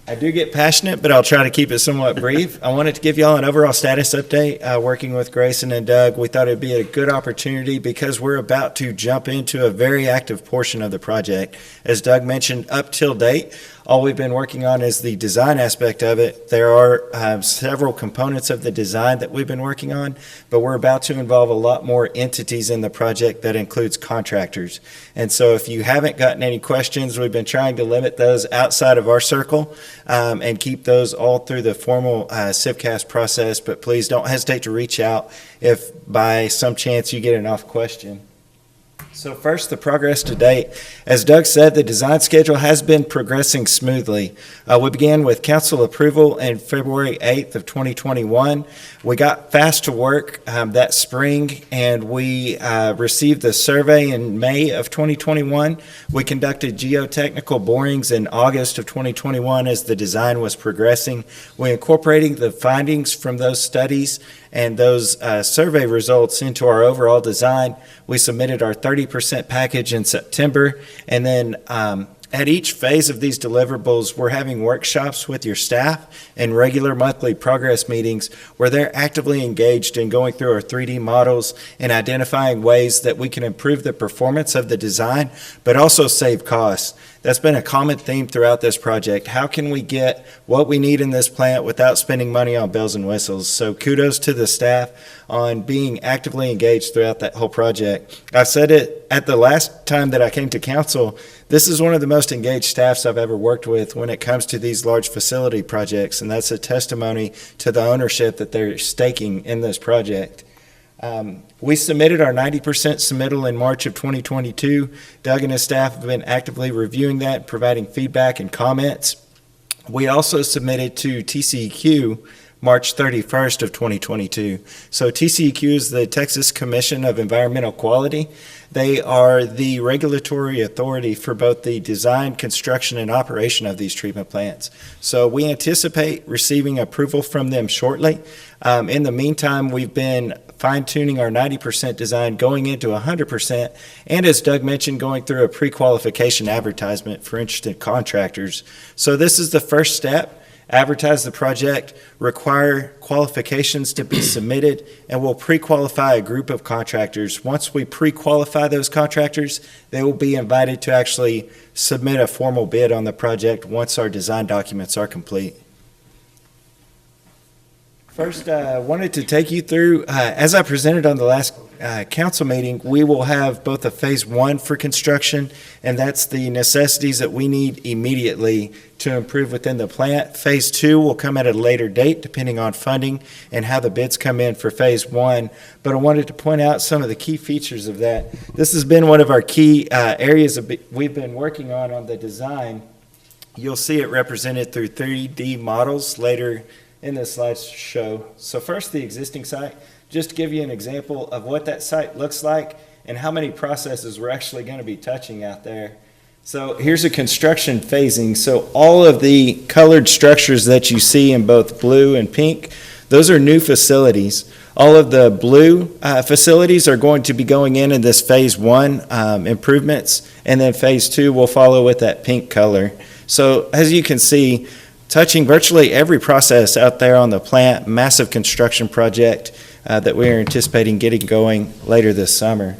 I do get passionate, but I'll try to keep it somewhat brief. I wanted to give y'all an overall status update. Working with Grayson and Doug, we thought it'd be a good opportunity because we're about to jump into a very active portion of the project. As Doug mentioned, up till date, all we've been working on is the design aspect of it. There are several components of the design that we've been working on, but we're about to involve a lot more entities in the project that includes contractors. And so if you haven't gotten any questions, we've been trying to limit those outside of our circle and keep those all through the formal CivCast process, but please don't hesitate to reach out if by some chance you get an off question. So first, the progress to date. As Doug said, the design schedule has been progressing smoothly. We began with council approval in February 8th of 2021. We got fast to work that spring, and we received the survey in May of 2021. We conducted geotechnical borings in August of 2021 as the design was progressing. We incorporated the findings from those studies and those survey results into our overall design. We submitted our 30% package in September, and then at each phase of these deliverables, we're having workshops with your staff and regular monthly progress meetings where they're actively engaged in going through our 3D models and identifying ways that we can improve the performance of the design, but also save costs. That's been a common theme throughout this project. How can we get what we need in this plant without spending money on bells and whistles? So kudos to the staff on being actively engaged throughout that whole project. I said it at the last time that I came to council, this is one of the most engaged staffs I've ever worked with when it comes to these large facility projects, and that's a testimony to the ownership that they're staking in this project. We submitted our 90% submittal in March of 2022. Doug and his staff have been actively reviewing that, providing feedback and comments. We also submitted to TCEQ March 31st of 2022. So TCEQ is the Texas Commission of Environmental Quality. They are the regulatory authority for both the design, construction, and operation of these treatment plants. So we anticipate receiving approval from them shortly. In the meantime, we've been fine-tuning our 90% design, going into 100%, and as Doug mentioned, going through a pre-qualification advertisement for interested contractors. So this is the first step. Advertise the project, require qualifications to be submitted, and we'll pre-qualify a group of contractors. Once we pre-qualify those contractors, they will be invited to actually submit a formal bid on the project once our design documents are complete. First, I wanted to take you through, as I presented on the last council meeting, we will have both a phase 1 for construction, and that's the necessities that we need immediately to improve within the plant. Phase 2 will come at a later date, depending on funding and how the bids come in for phase 1. But I wanted to point out some of the key features of that. This has been one of our key areas we've been working on the design. You'll see it represented through 3D models later in this slideshow. So first, the existing site, just to give you an example of what that site looks like and how many processes we're actually going to be touching out there. So here's a construction phasing. So all of the colored structures that you see in both blue and pink, those are new facilities. All of the blue facilities are going to be going in this phase 1 improvements, and then phase 2 will follow with that pink color. So as you can see, touching virtually every process out there on the plant, massive construction project that we are anticipating getting going later this summer.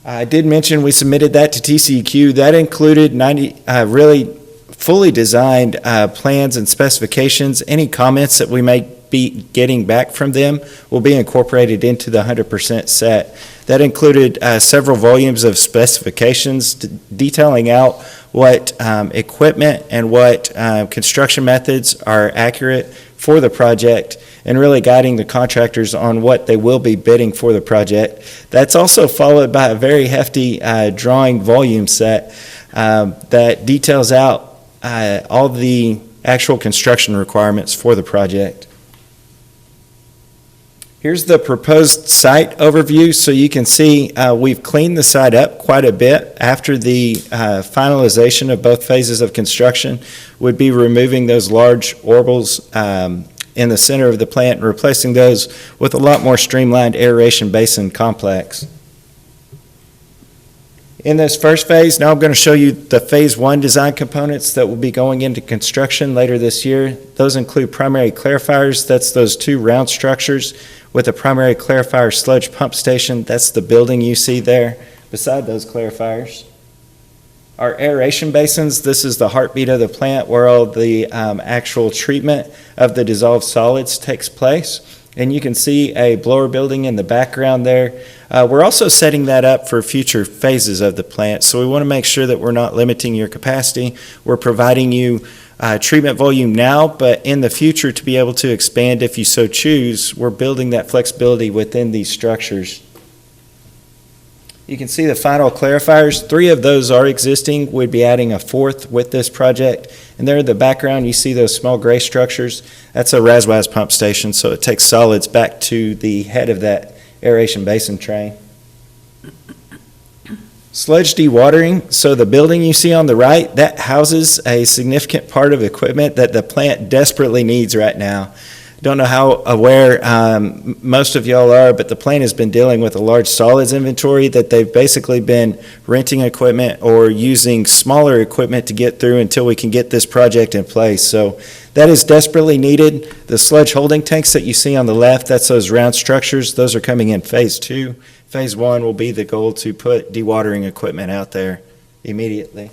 I did mention we submitted that to TCEQ. That included 90 really fully designed plans and specifications. Any comments that we may be getting back from them will be incorporated into the 100% set. That included several volumes of specifications detailing out what equipment and what construction methods are accurate for the project, and really guiding the contractors on what they will be bidding for the project. That's also followed by a very hefty drawing volume set that details out all the actual construction requirements for the project. Here's the proposed site overview, so you can see we've cleaned the site up quite a bit. After the finalization of both phases of construction, would be removing those large orbals in the center of the plant and replacing those with a lot more streamlined aeration basin complex. In this first phase, now I'm going to show you the phase 1 design components that will be going into construction later this year. Those include primary clarifiers, that's those 2 round structures with a primary clarifier sludge pump station. That's the building you see there beside those clarifiers. Our aeration basins, this is the heartbeat of the plant where all the actual treatment of the dissolved solids takes place. And you can see a blower building in the background there. We're also setting that up for future phases of the plant, so we want to make sure that we're not limiting your capacity. We're providing you treatment volume now, but in the future to be able to expand if you so choose, we're building that flexibility within these structures. You can see the final clarifiers. 3 of those are existing. We'd be adding a 4th with this project. And there in the background, you see those small gray structures. That's a RasWaz pump station, so it takes solids back to the head of that aeration basin train. Sludge dewatering. So the building you see on the right, that houses a significant part of equipment that the plant desperately needs right now. Don't know how aware most of y'all are, but the plant has been dealing with a large solids inventory that they've basically been renting equipment or using smaller equipment to get through until we can get this project in place. So that is desperately needed. The sludge holding tanks that you see on the left, that's those round structures. Those are coming in phase 2. Phase 1 will be the goal to put dewatering equipment out there immediately.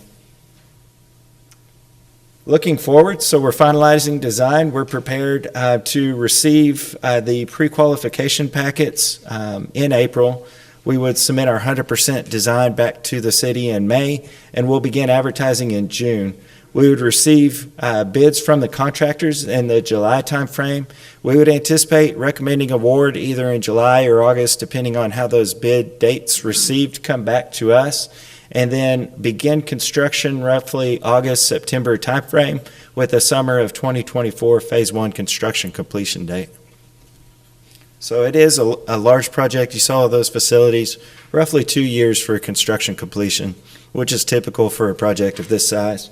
Looking forward, so we're finalizing design. We're prepared to receive the pre-qualification packets in April. We would submit our 100% design back to the city in May, and we'll begin advertising in June. We would receive bids from the contractors in the July timeframe. We would anticipate recommending award either in July or August, depending on how those bid dates received come back to us, and then begin construction roughly August, September timeframe with a summer of 2024 phase 1 construction completion date. So it is a large project. You saw those facilities, roughly 2 years for construction completion, which is typical for a project of this size.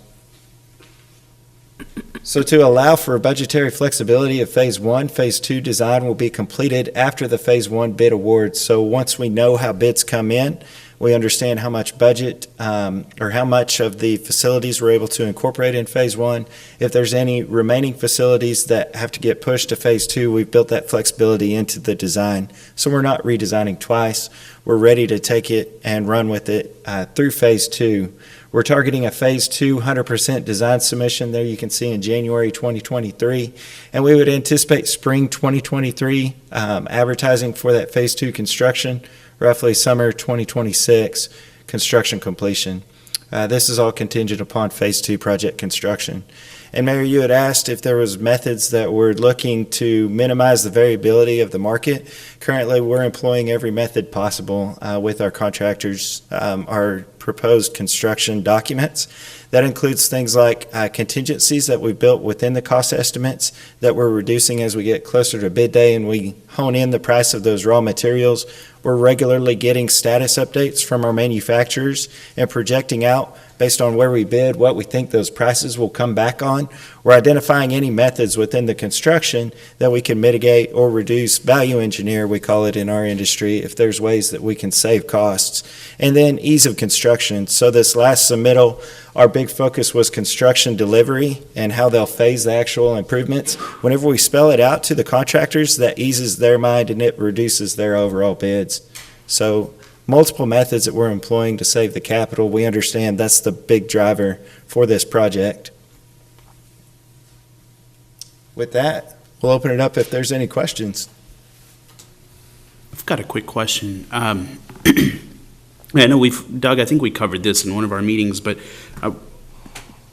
So to allow for budgetary flexibility of phase 1, phase 2 design will be completed after the phase 1 bid award. So once we know how bids come in, we understand how much budget or how much of the facilities we're able to incorporate in phase 1. If there's any remaining facilities that have to get pushed to phase 2, we've built that flexibility into the design. So we're not redesigning twice. We're ready to take it and run with it through phase 2. We're targeting a phase 2 100% design submission there you can see in January 2023. And we would anticipate spring 2023 advertising for that phase 2 construction, roughly summer 2026 construction completion. This is all contingent upon phase 2 project construction. And Mayor, you had asked if there was methods that we're looking to minimize the variability of the market. Currently, we're employing every method possible with our contractors, our proposed construction documents. That includes things like contingencies that we've built within the cost estimates that we're reducing as we get closer to bid day and we hone in the price of those raw materials. We're regularly getting status updates from our manufacturers and projecting out based on where we bid, what we think those prices will come back on. We're identifying any methods within the construction that we can mitigate or reduce, value engineer, we call it in our industry, if there's ways that we can save costs. And then ease of construction. So this last submittal, our big focus was construction delivery and how they'll phase the actual improvements. Whenever we spell it out to the contractors, that eases their mind and it reduces their overall bids. So multiple methods that we're employing to save the capital. We understand that's the big driver for this project. With that, we'll open it up if there's any questions. I've got a quick question. I know Doug, I think we covered this in one of our meetings, but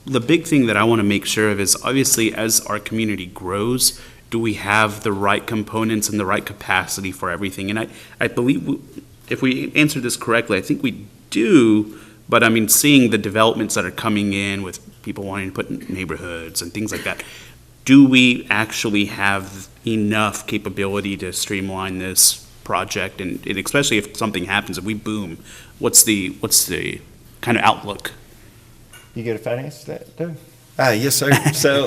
the big thing that I want to make sure of is obviously as our community grows, do we have the right components and the right capacity for everything? And I believe if we answer this correctly, I think we do, but I mean, seeing the developments that are coming in with people wanting to put in neighborhoods and things like that, do we actually have enough capability to streamline this project? And especially if something happens, if we boom, what's the kind of outlook? You get a finance that, Doug? Yes, sir. So,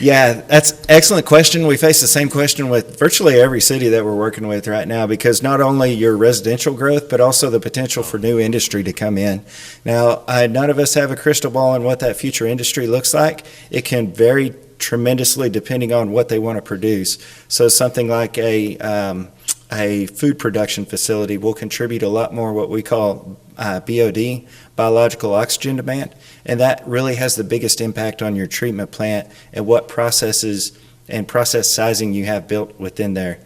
yeah, that's an excellent question. We face the same question with virtually every city that we're working with right now, because not only your residential growth, but also the potential for new industry to come in. Now, none of us have a crystal ball on what that future industry looks like. It can vary tremendously depending on what they want to produce. So something like a food production facility will contribute a lot more what we call BOD, biological oxygen demand, and that really has the biggest impact on your treatment plant and what processes and process sizing you have built within there.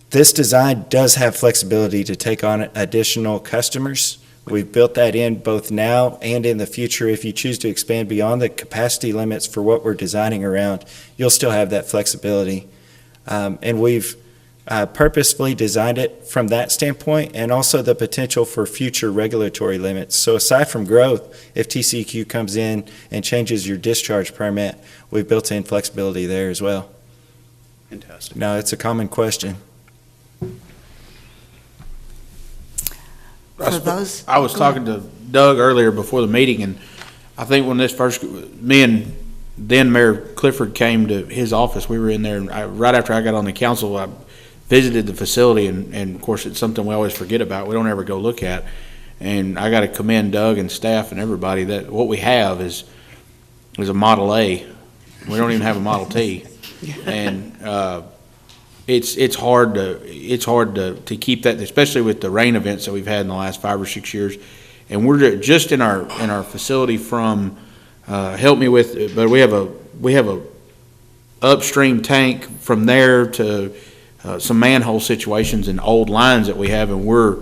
This design does have flexibility to take on additional customers. We've built that in both now and in the future. If you choose to expand beyond the capacity limits for what we're designing around, you'll still have that flexibility. And we've purposefully designed it from that standpoint, and also the potential for future regulatory limits. So aside from growth, if TCEQ comes in and changes your discharge permit, we've built in flexibility there as well. Fantastic. No, it's a common question. For those, I was talking to Doug earlier before the meeting, and I think when this first, me and then Mayor Clifford came to his office, we were in there, and right after I got on the council, I visited the facility, and of course, it's something we always forget about. We don't ever go look at. And I got to commend Doug and staff and everybody that what we have is a Model A. We don't even have a Model T. And it's hard to keep that, especially with the rain events that we've had in the last 5 or 6 years. And we're just in our facility from help me with, but we have a upstream tank from there to some manhole situations and old lines that we have, and we're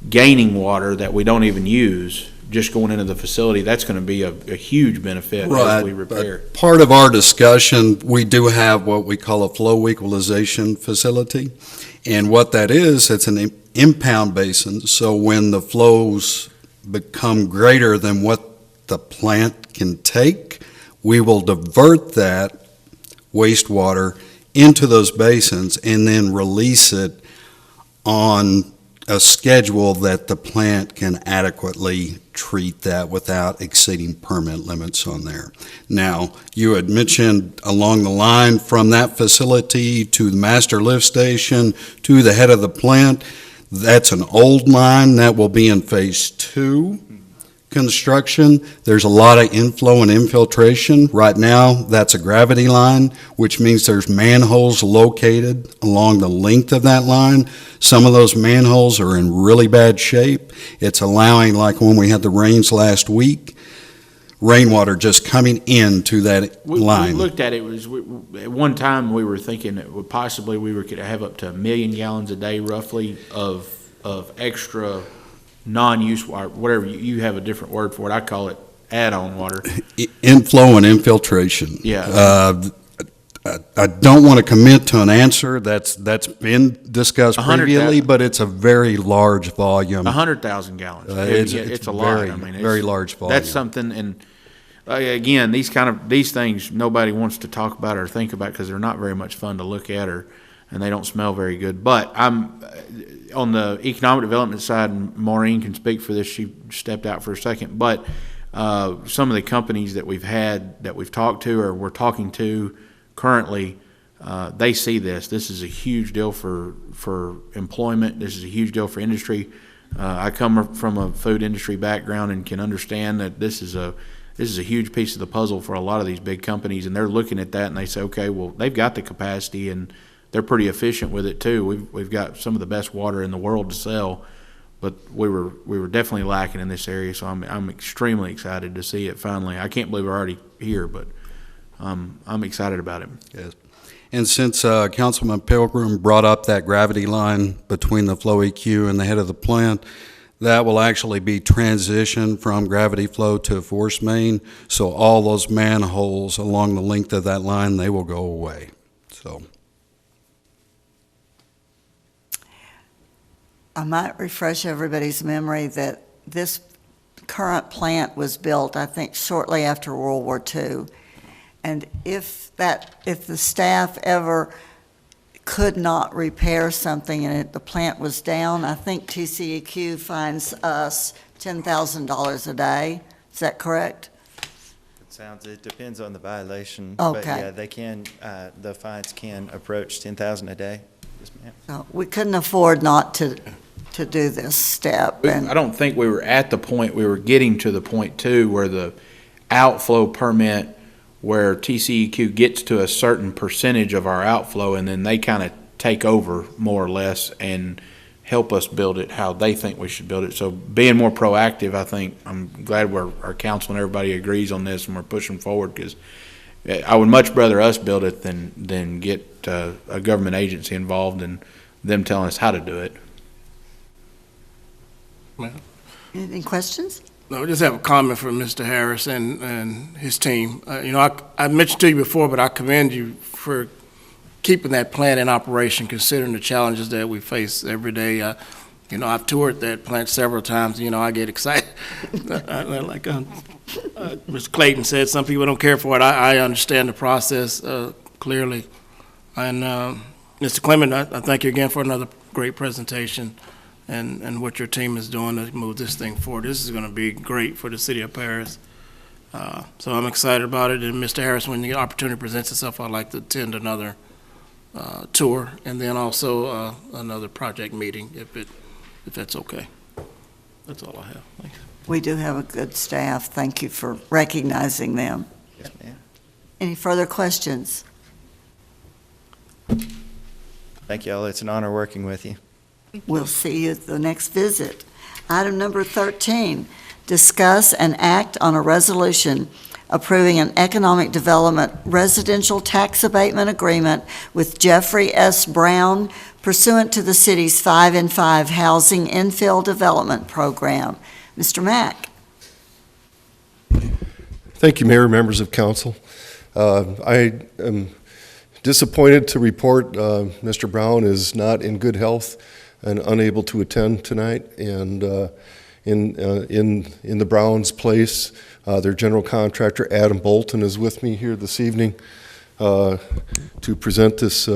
gaining water that we don't even use just going into the facility. That's going to be a huge benefit as we repair. But part of our discussion, we do have what we call a flow equalization facility. And what that is, it's an impound basin. So when the flows become greater than what the plant can take, we will divert that wastewater into those basins and then release it on a schedule that the plant can adequately treat that without exceeding permit limits on there. Now, you had mentioned along the line from that facility to the master lift station to the head of the plant, that's an old line that will be in phase 2 construction. There's a lot of inflow and infiltration. Right now, that's a gravity line, which means there's manholes located along the length of that line. Some of those manholes are in really bad shape. It's allowing, like when we had the rains last week, rainwater just coming into that line. We looked at it, at one time we were thinking that we could have up to 1 million gallons a day roughly of extra non-use water, whatever, you have a different word for it. I call it add-on water. Inflow and infiltration. Yeah. I don't want to commit to an answer that's been discussed previously, but it's a very large volume. 100,000 gallons. It's a lot. I mean, very large volume. That's something, and again, these things nobody wants to talk about or think about because they're not very much fun to look at, and they don't smell very good. But I'm on the economic development side, and Maureen can speak for this. She stepped out for a second, but some of the companies that we've talked to or we're talking to currently, they see this. This is a huge deal for employment. This is a huge deal for industry. I come from a food industry background and can understand that this is a huge piece of the puzzle for a lot of these big companies, and they're looking at that and they say, okay, well, they've got the capacity and they're pretty efficient with it too. We've got some of the best water in the world to sell, but we were definitely lacking in this area. So I'm extremely excited to see it finally. I can't believe we're already here, but I'm excited about it. Yes. And since Councilman Pilgrim brought up that gravity line between the flow EQ and the head of the plant, that will actually be transitioned from gravity flow to force main. So all those manholes along the length of that line, they will go away. So. I might refresh everybody's memory that this current plant was built, I think, shortly after World War II. And if the staff ever could not repair something and the plant was down, I think TCEQ fines us $10,000 a day. Is that correct? It depends on the violation. Okay. But yeah, they can, the fines can approach 10,000 a day. Yes, ma'am. No, we couldn't afford not to do this step. And I don't think we were at the point, we were getting to the point too, where the outflow permit, where TCEQ gets to a certain percentage of our outflow, and then they kind of take over more or less and help us build it how they think we should build it. So being more proactive, I think, I'm glad our council and everybody agrees on this and we're pushing forward, because I would much rather us build it than get a government agency involved and them telling us how to do it. any questions? No, I just have a comment for Mr. Harris and his team. I mentioned to you before, but I commend you for keeping that plant in operation, considering the challenges that we face every day. I've toured that plant several times. I get excited. Like Mr. Clayton said, some people don't care for it. I understand the process clearly. And Mr. Clement, I thank you again for another great presentation and what your team is doing to move this thing forward. This is going to be great for the city of Paris. So I'm excited about it. And Mr. Harris, when the opportunity presents itself, I'd like to attend another tour, and then also another project meeting, if that's okay. That's all I have. Thanks. We do have a good staff. Thank you for recognizing them. Yes, ma'am. Any further questions? Thank you all. It's an honor working with you. We'll see you at the next visit. Item number 13, discuss and act on a resolution approving an economic development residential tax abatement agreement with Jeffrey S. Brown pursuant to the city's 5 and 5 Housing Infill Development Program. Mr. Mack. Thank you, Mayor, members of council. I am disappointed to report Mr. Brown is not in good health and unable to attend tonight. And in the Browns' place, their general contractor, Adam Bolton, is with me here this evening to present this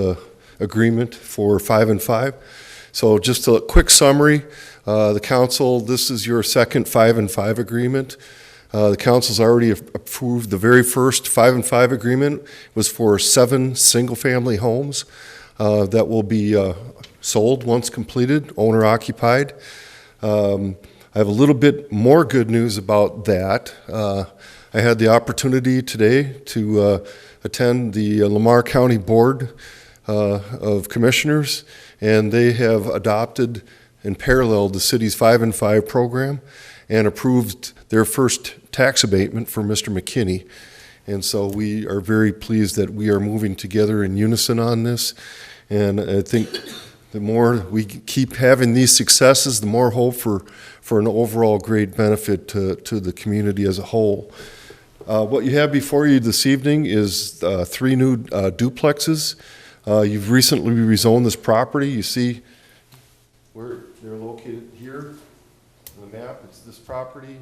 agreement for 5 and 5. So just a quick summary. The council, this is your second 5 and 5 agreement. The council's already approved the very first 5 and 5 agreement. It was for 7 single-family homes that will be sold once completed, owner occupied. I have a little bit more good news about that. I had the opportunity today to attend the Lamar County Board of Commissioners, and they have adopted and paralleled the city's 5 and 5 program and approved their first tax abatement for Mr. McKinney. And so we are very pleased that we are moving together in unison on this. And I think the more we keep having these successes, the more hope for an overall great benefit to the community as a whole. What you have before you this evening is 3 new duplexes. You've recently rezoned this property. You see where they're located here on the map. It's this property,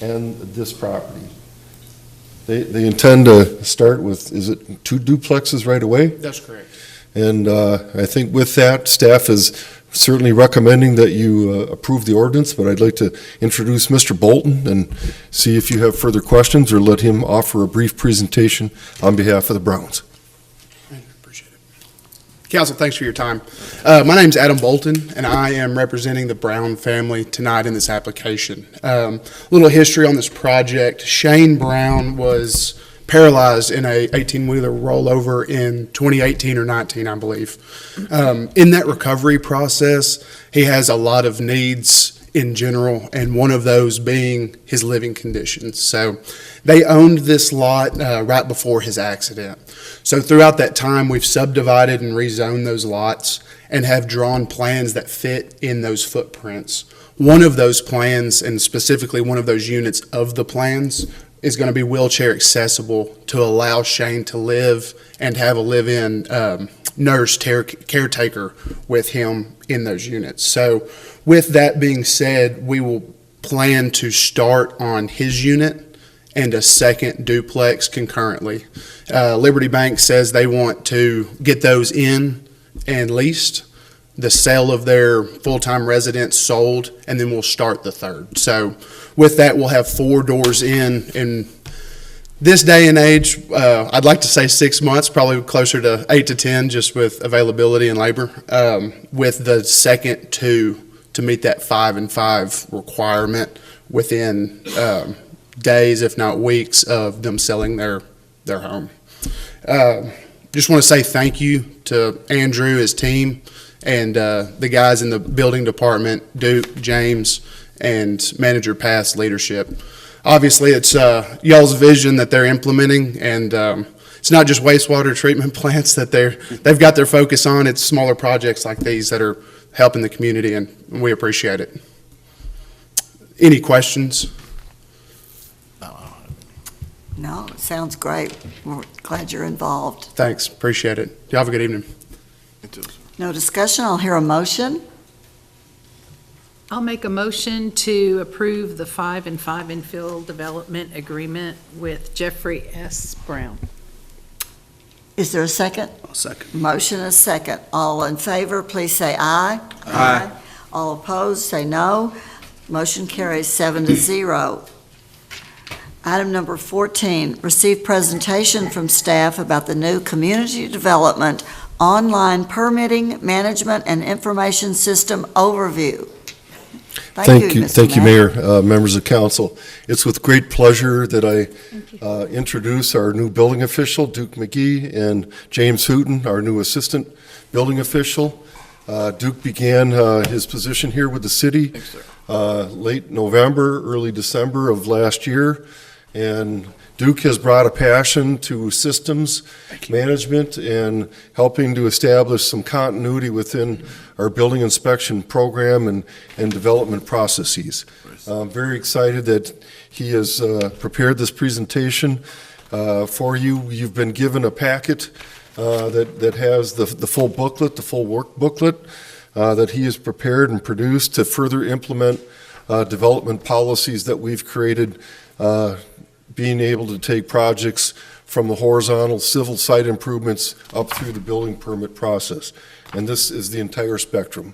and this property. They intend to start with, is it 2 duplexes right away? That's correct. And I think with that, staff is certainly recommending that you approve the ordinance, but I'd like to introduce Mr. Bolton and see if you have further questions or let him offer a brief presentation on behalf of the Browns. Appreciate it. Council, thanks for your time. My name's Adam Bolton, and I am representing the Brown family tonight in this application. Little history on this project. Shane Brown was paralyzed in a 18-wheeler rollover in 2018 or 19, I believe. In that recovery process, he has a lot of needs in general, and one of those being his living conditions. So they owned this lot right before his accident. So throughout that time, we've subdivided and rezoned those lots and have drawn plans that fit in those footprints. One of those plans, and specifically one of those units of the plans, is going to be wheelchair accessible to allow Shane to live and have a live-in nurse caretaker with him in those units. So with that being said, we will plan to start on his unit and a second duplex concurrently. Liberty Bank says they want to get those in and leased, the sale of their full-time residence sold, and then we'll start the third. So with that, we'll have 4 doors in this day and age. I'd like to say 6 months, probably closer to 8 to 10, just with availability and labor, with the second 2 to meet that 5 and 5 requirement within days, if not weeks, of them selling their home. Just want to say thank you to Andrew, his team, and the guys in the building department, Duke, James, and Manager Path's leadership. Obviously, it's y'all's vision that they're implementing, and it's not just wastewater treatment plants that they've got their focus on. It's smaller projects like these that are helping the community, and we appreciate it. Any questions? No, it sounds great. We're glad you're involved. Thanks, appreciate it. You have a good evening. No discussion, I'll hear a motion. I'll make a motion to approve the 5 and 5 infill development agreement with Jeffrey S. Brown. Is there a second? I'll second. Motion is second. All in favor, please say aye. Aye. All opposed, say no. Motion carries 7-0. Item number 14, receive presentation from staff about the new community development online permitting, management, and information system overview. Thank you, Mr. Thank you, Mayor, members of council. It's with great pleasure that I introduce our new building official, Duke McGee, and James Hooten, our new assistant building official. Duke began his position here with the city late November, early December of last year. And Duke has brought a passion to systems management and helping to establish some continuity within our building inspection program and development processes. I'm very excited that he has prepared this presentation for you. You've been given a packet that has the full booklet, the full work booklet that he has prepared and produced to further implement development policies that we've created, being able to take projects from the horizontal civil site improvements up through the building permit process. And this is the entire spectrum.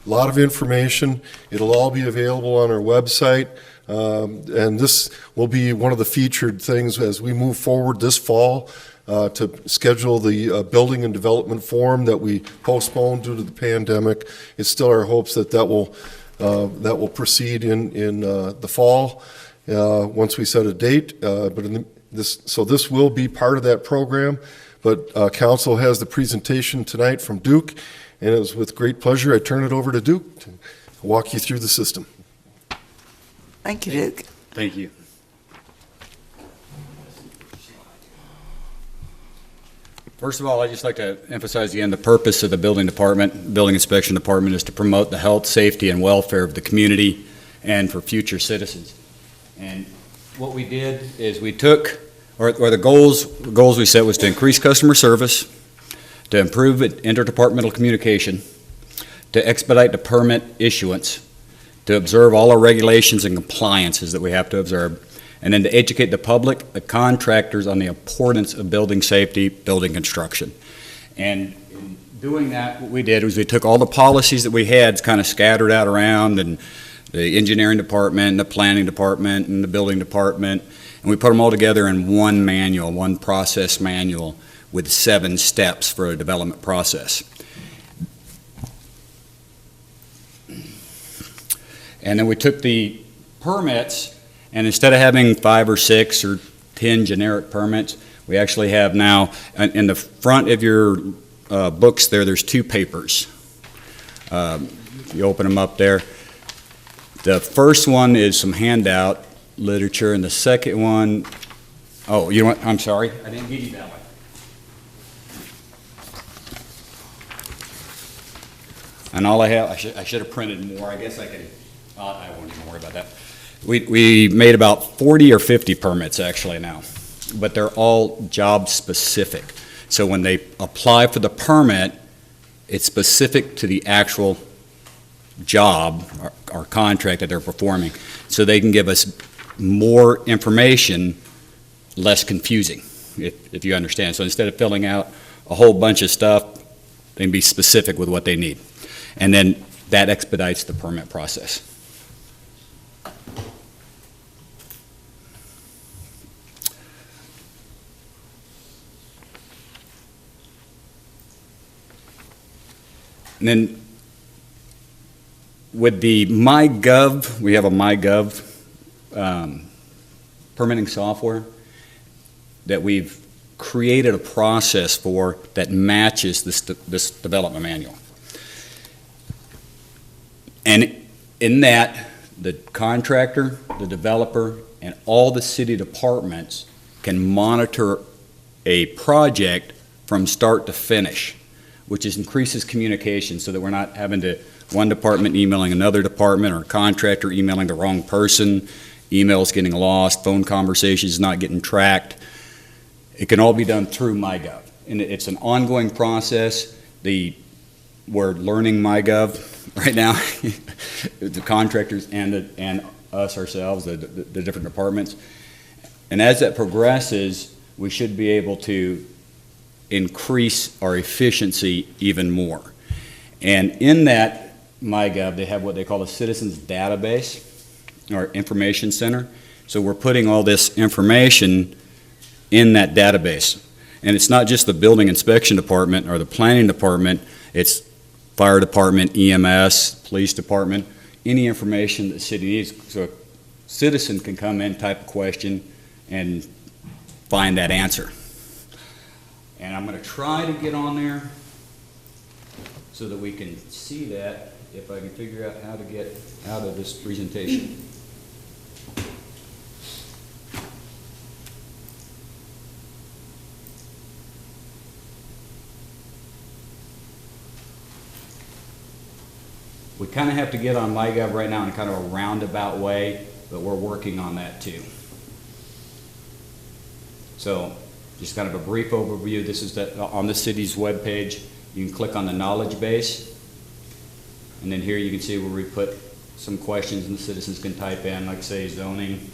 A lot of information. It'll all be available on our website. And this will be one of the featured things as we move forward this fall to schedule the building and development forum that we postponed due to the pandemic. It's still our hopes that that will proceed in the fall. Once we set a date, so this will be part of that program, but council has the presentation tonight from Duke, and it was with great pleasure I turn it over to Duke to walk you through the system. Thank you, Duke. Thank you. First of all, I'd just like to emphasize again the purpose of the building department, building inspection department, is to promote the health, safety, and welfare of the community and for future citizens. And what we did is we took, or the goals we set was to increase customer service, to improve interdepartmental communication, to expedite the permit issuance, to observe all our regulations and compliances that we have to observe, and then to educate the public, the contractors on the importance of building safety, building construction. And in doing that, what we did was we took all the policies that we had kind of scattered out around, and the engineering department, and the planning department, and the building department, and we put them all together in one manual, one process manual with 7 steps for a development process. And then we took the permits, and instead of having 5 or 6 or 10 generic permits, we actually have now, in the front of your books there's 2 papers. If you open them up there, the first one is some handout literature, and the second one, oh, you know what, I'm sorry, I didn't give you that one. And all I have, I should have printed more, I guess I could, I won't even worry about that. We made about 40 or 50 permits actually now, but they're all job specific. So when they apply for the permit, it's specific to the actual job or contract that they're performing. So they can give us more information, less confusing, if you understand. So instead of filling out a whole bunch of stuff, they can be specific with what they need. And then that expedites the permit process. And then with the MyGov, we have a MyGov permitting software that we've created a process for that matches this development manual. And in that, the contractor, the developer, and all the city departments can monitor a project from start to finish, which increases communication so that we're not having to one department emailing another department or a contractor emailing the wrong person, emails getting lost, phone conversations not getting tracked. It can all be done through MyGov. And it's an ongoing process. We're learning MyGov right now, the contractors and us ourselves, the different departments. And as that progresses, we should be able to increase our efficiency even more. And in that MyGov, they have what they call a citizens database or information center. So we're putting all this information in that database. And it's not just the building inspection department or the planning department, it's fire department, EMS, police department, any information that the city needs. So a citizen can come in, type a question, and find that answer. And I'm going to try to get on there so that we can see that, if I can figure out how to get out of this presentation. We kind of have to get on MyGov right now in kind of a roundabout way, but we're working on that too. So just kind of a brief overview. This is on the city's webpage. You can click on the knowledge base. And then here you can see where we put some questions and the citizens can type in, like say zoning.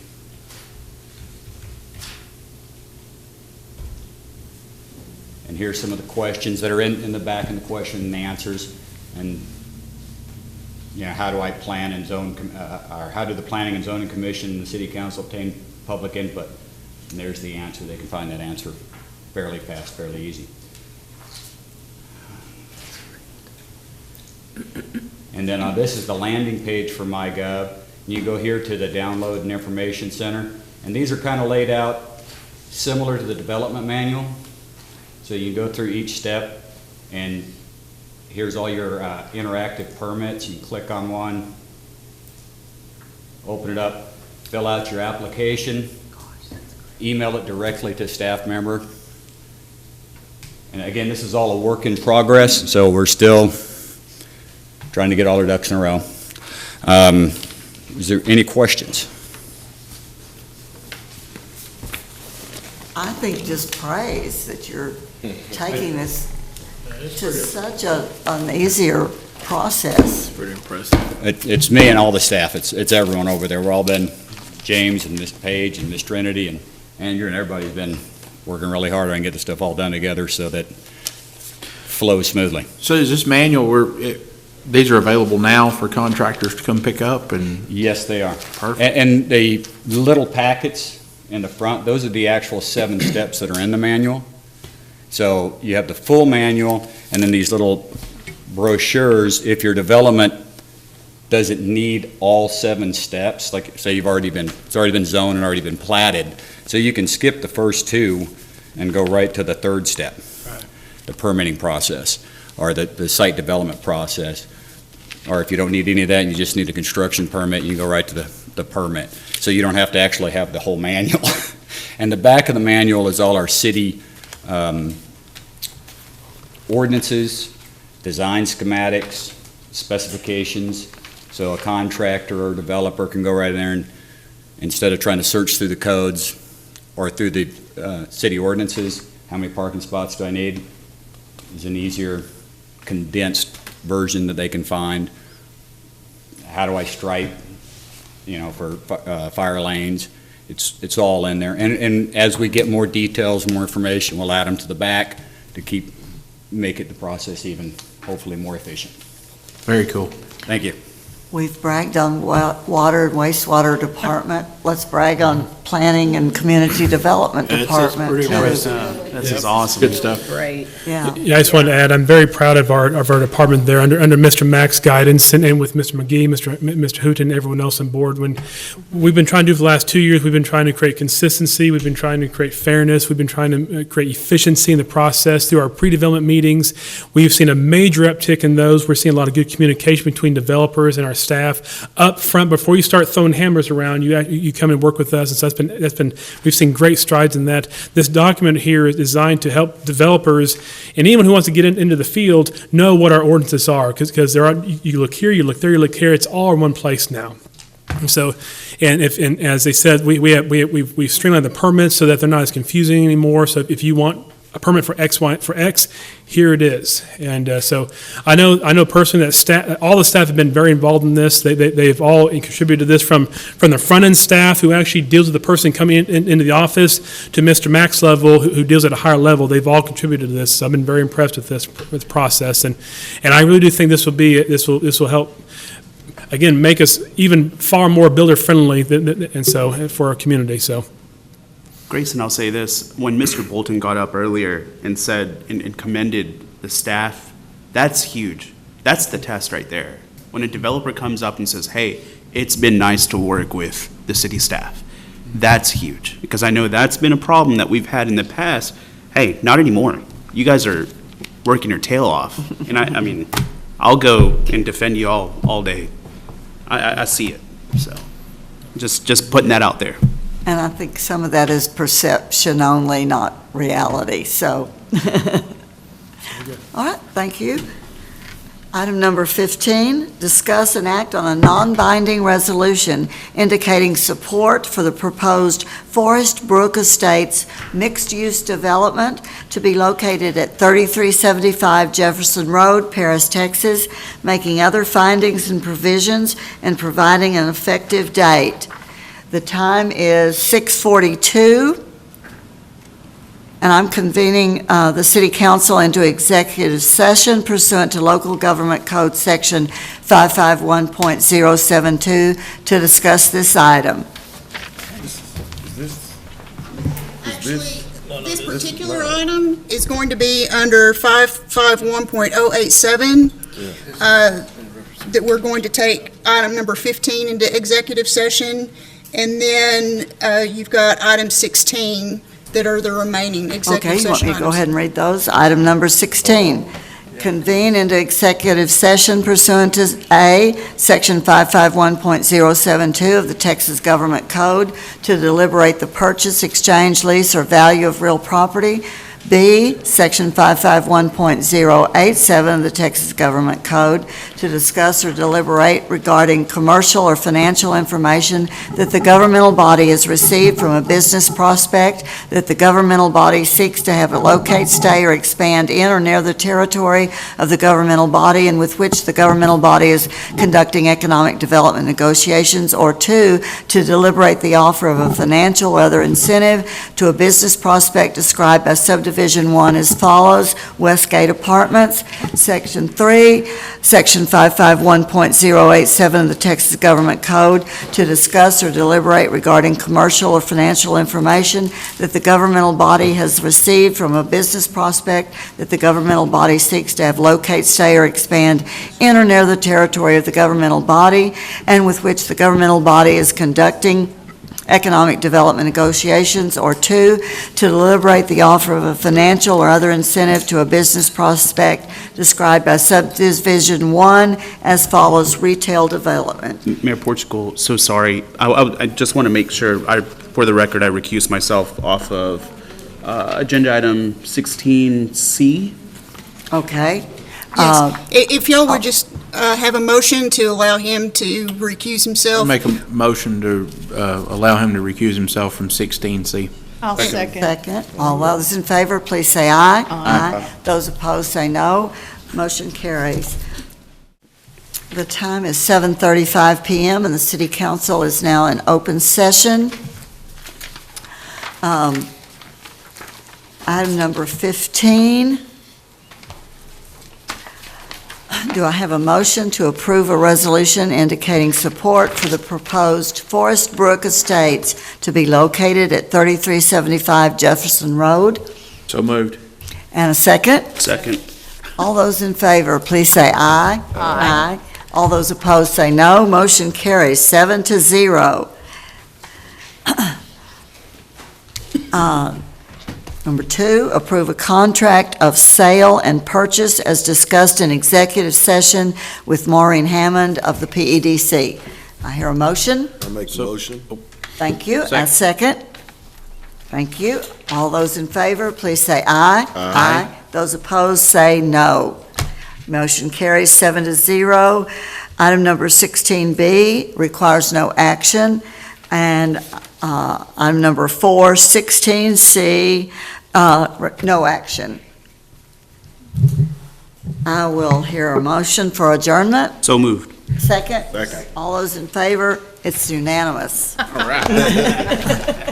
And here's some of the questions that are in the back in the question and the answers. And you know, how do I plan and zone, or how do the Planning and Zoning Commission and the City Council obtain public input? And there's the answer. They can find that answer fairly fast, fairly easy. And then this is the landing page for MyGov. You go here to the Download and Information Center. And these are kind of laid out similar to the development manual. So you go through each step, and here's all your interactive permits. You click on one, open it up, fill out your application, email it directly to a staff member. And again, this is all a work in progress, so we're still trying to get all our ducks in a row. Is there any questions? I think just praise that you're taking this to such an easier process. Pretty impressive. It's me and all the staff. It's everyone over there. We're all been, James and Miss Page and Miss Trinity and Andrew and everybody's been working really hard on getting this stuff all done together so that it flows smoothly. So is this manual, these are available now for contractors to come pick up? And yes, they are. Perfect. And the little packets in the front, those are the actual 7 steps that are in the manual. So you have the full manual and then these little brochures. If your development doesn't need all 7 steps, like say it's already been zoned and already been platted, so you can skip the first 2 and go right to the 3rd step, the permitting process or the site development process. Or if you don't need any of that and you just need a construction permit, you go right to the permit. So you don't have to actually have the whole manual. And the back of the manual is all our city ordinances, design schematics, specifications. So a contractor or developer can go right in there and instead of trying to search through the codes or through the city ordinances, how many parking spots do I need? Is an easier condensed version that they can find. How do I stripe, for fire lanes? It's all in there. And as we get more details, more information, we'll add them to the back to make it the process even hopefully more efficient. Very cool. Thank you. We've bragged on water and wastewater department. Let's brag on planning and community development department. Pretty impressive. This is awesome. Good stuff. Great. Yeah. Yeah, I just wanted to add, I'm very proud of our department there, under Mr. Mack's guidance, and with Mr. McGee, Mr. Hooten, and everyone else on board. When we've been trying to do for the last 2 years, we've been trying to create consistency, we've been trying to create fairness, we've been trying to create efficiency in the process through our pre-development meetings. We've seen a major uptick in those. We're seeing a lot of good communication between developers and our staff up front. Before you start throwing hammers around, you come and work with us, and so we've seen great strides in that. This document here is designed to help developers and anyone who wants to get into the field know what our ordinances are, because there are, you look here, you look there, you look here, it's all in one place now. And so, and as they said, we've streamlined the permits so that they're not as confusing anymore. So if you want a permit for X, here it is. And so I know personally that all the staff have been very involved in this. They've all contributed to this, from the front end staff who actually deals with the person coming into the office to Mr. Mack's level who deals at a higher level. They've all contributed to this. So I've been very impressed with this process, and I really do think this will help, again, make us even far more builder friendly and so for our community. So. Grayson, I'll say this. When Mr. Bolton got up earlier and said and commended the staff, that's huge. That's the test right there. When a developer comes up and says, hey, it's been nice to work with the city staff, that's huge. Because I know that's been a problem that we've had in the past. Hey, not anymore. You guys are working your tail off. And I mean, I'll go and defend you all day. I see it. So just putting that out there. And I think some of that is perception only, not reality, so. All right, thank you. Item number 15, discuss and act on a non-binding resolution indicating support for the proposed Forest Brook Estates mixed-use development to be located at 3375 Jefferson Road, Paris, Texas, making other findings and provisions and providing an effective date. The time is 6:42, and I'm convening the City Council into executive session pursuant to Local Government Code Section 551.072 to discuss this item. Actually, this particular item is going to be under 551.087, that we're going to take item number 15 into executive session. And then you've got item 16 that are the remaining executive session items. Okay, you want me to go ahead and read those? Item number 16, convene into executive session pursuant to A, Section 551.072 of the Texas Government Code to deliberate the purchase, exchange, lease, or value of real property. B, Section 551.087 of the Texas Government Code to discuss or deliberate regarding commercial or financial information that the governmental body has received from a business prospect that the governmental body seeks to have it locate, stay, or expand in or near the territory of the governmental body and with which the governmental body is conducting economic development negotiations. Or 2, to deliberate the offer of a financial or other incentive to a business prospect described by subdivision 1 as follows: Westgate Apartments. Section 3, Section 551.087 of the Texas Government Code to discuss or deliberate regarding commercial or financial information that the governmental body has received from a business prospect that the governmental body seeks to have locate, stay, or expand in or near the territory of the governmental body and with which the governmental body is conducting economic development negotiations. Or 2, to deliberate the offer of a financial or other incentive to a business prospect described by subdivision 1 as follows: retail development. Mayor Portugal, so sorry. I just want to make sure, for the record, I recuse myself off of agenda item 16C. Okay. Yes. If y'all would just have a motion to allow him to recuse I'll himself. make a motion to allow him to recuse himself from 16C. I'll second. Second. All those in favor, please say aye. Aye. Those opposed, say no. Motion carries. The time is 7:35 PM, and the city council is now in open session. Item number 15. Do I have a motion to approve a resolution indicating support for the proposed Forest Brook Estates to be located at 3375 Jefferson Road? So moved. And a second? Second. All those in favor, please say aye. Aye. All those opposed, say no. Motion carries 7-0. Number 2, approve a contract of sale and purchase as discussed in executive session with Maureen Hammond of the PEDC. I hear a motion. I make the motion. Thank you. A second. Thank you. All those in favor, please say aye. Aye. Those opposed, say no. Motion carries 7-0. Item number 16B requires no action. And item number 4, 16C, no action. I will hear a motion for adjournment. So moved. Second? Second. All those in favor, it's unanimous. All right.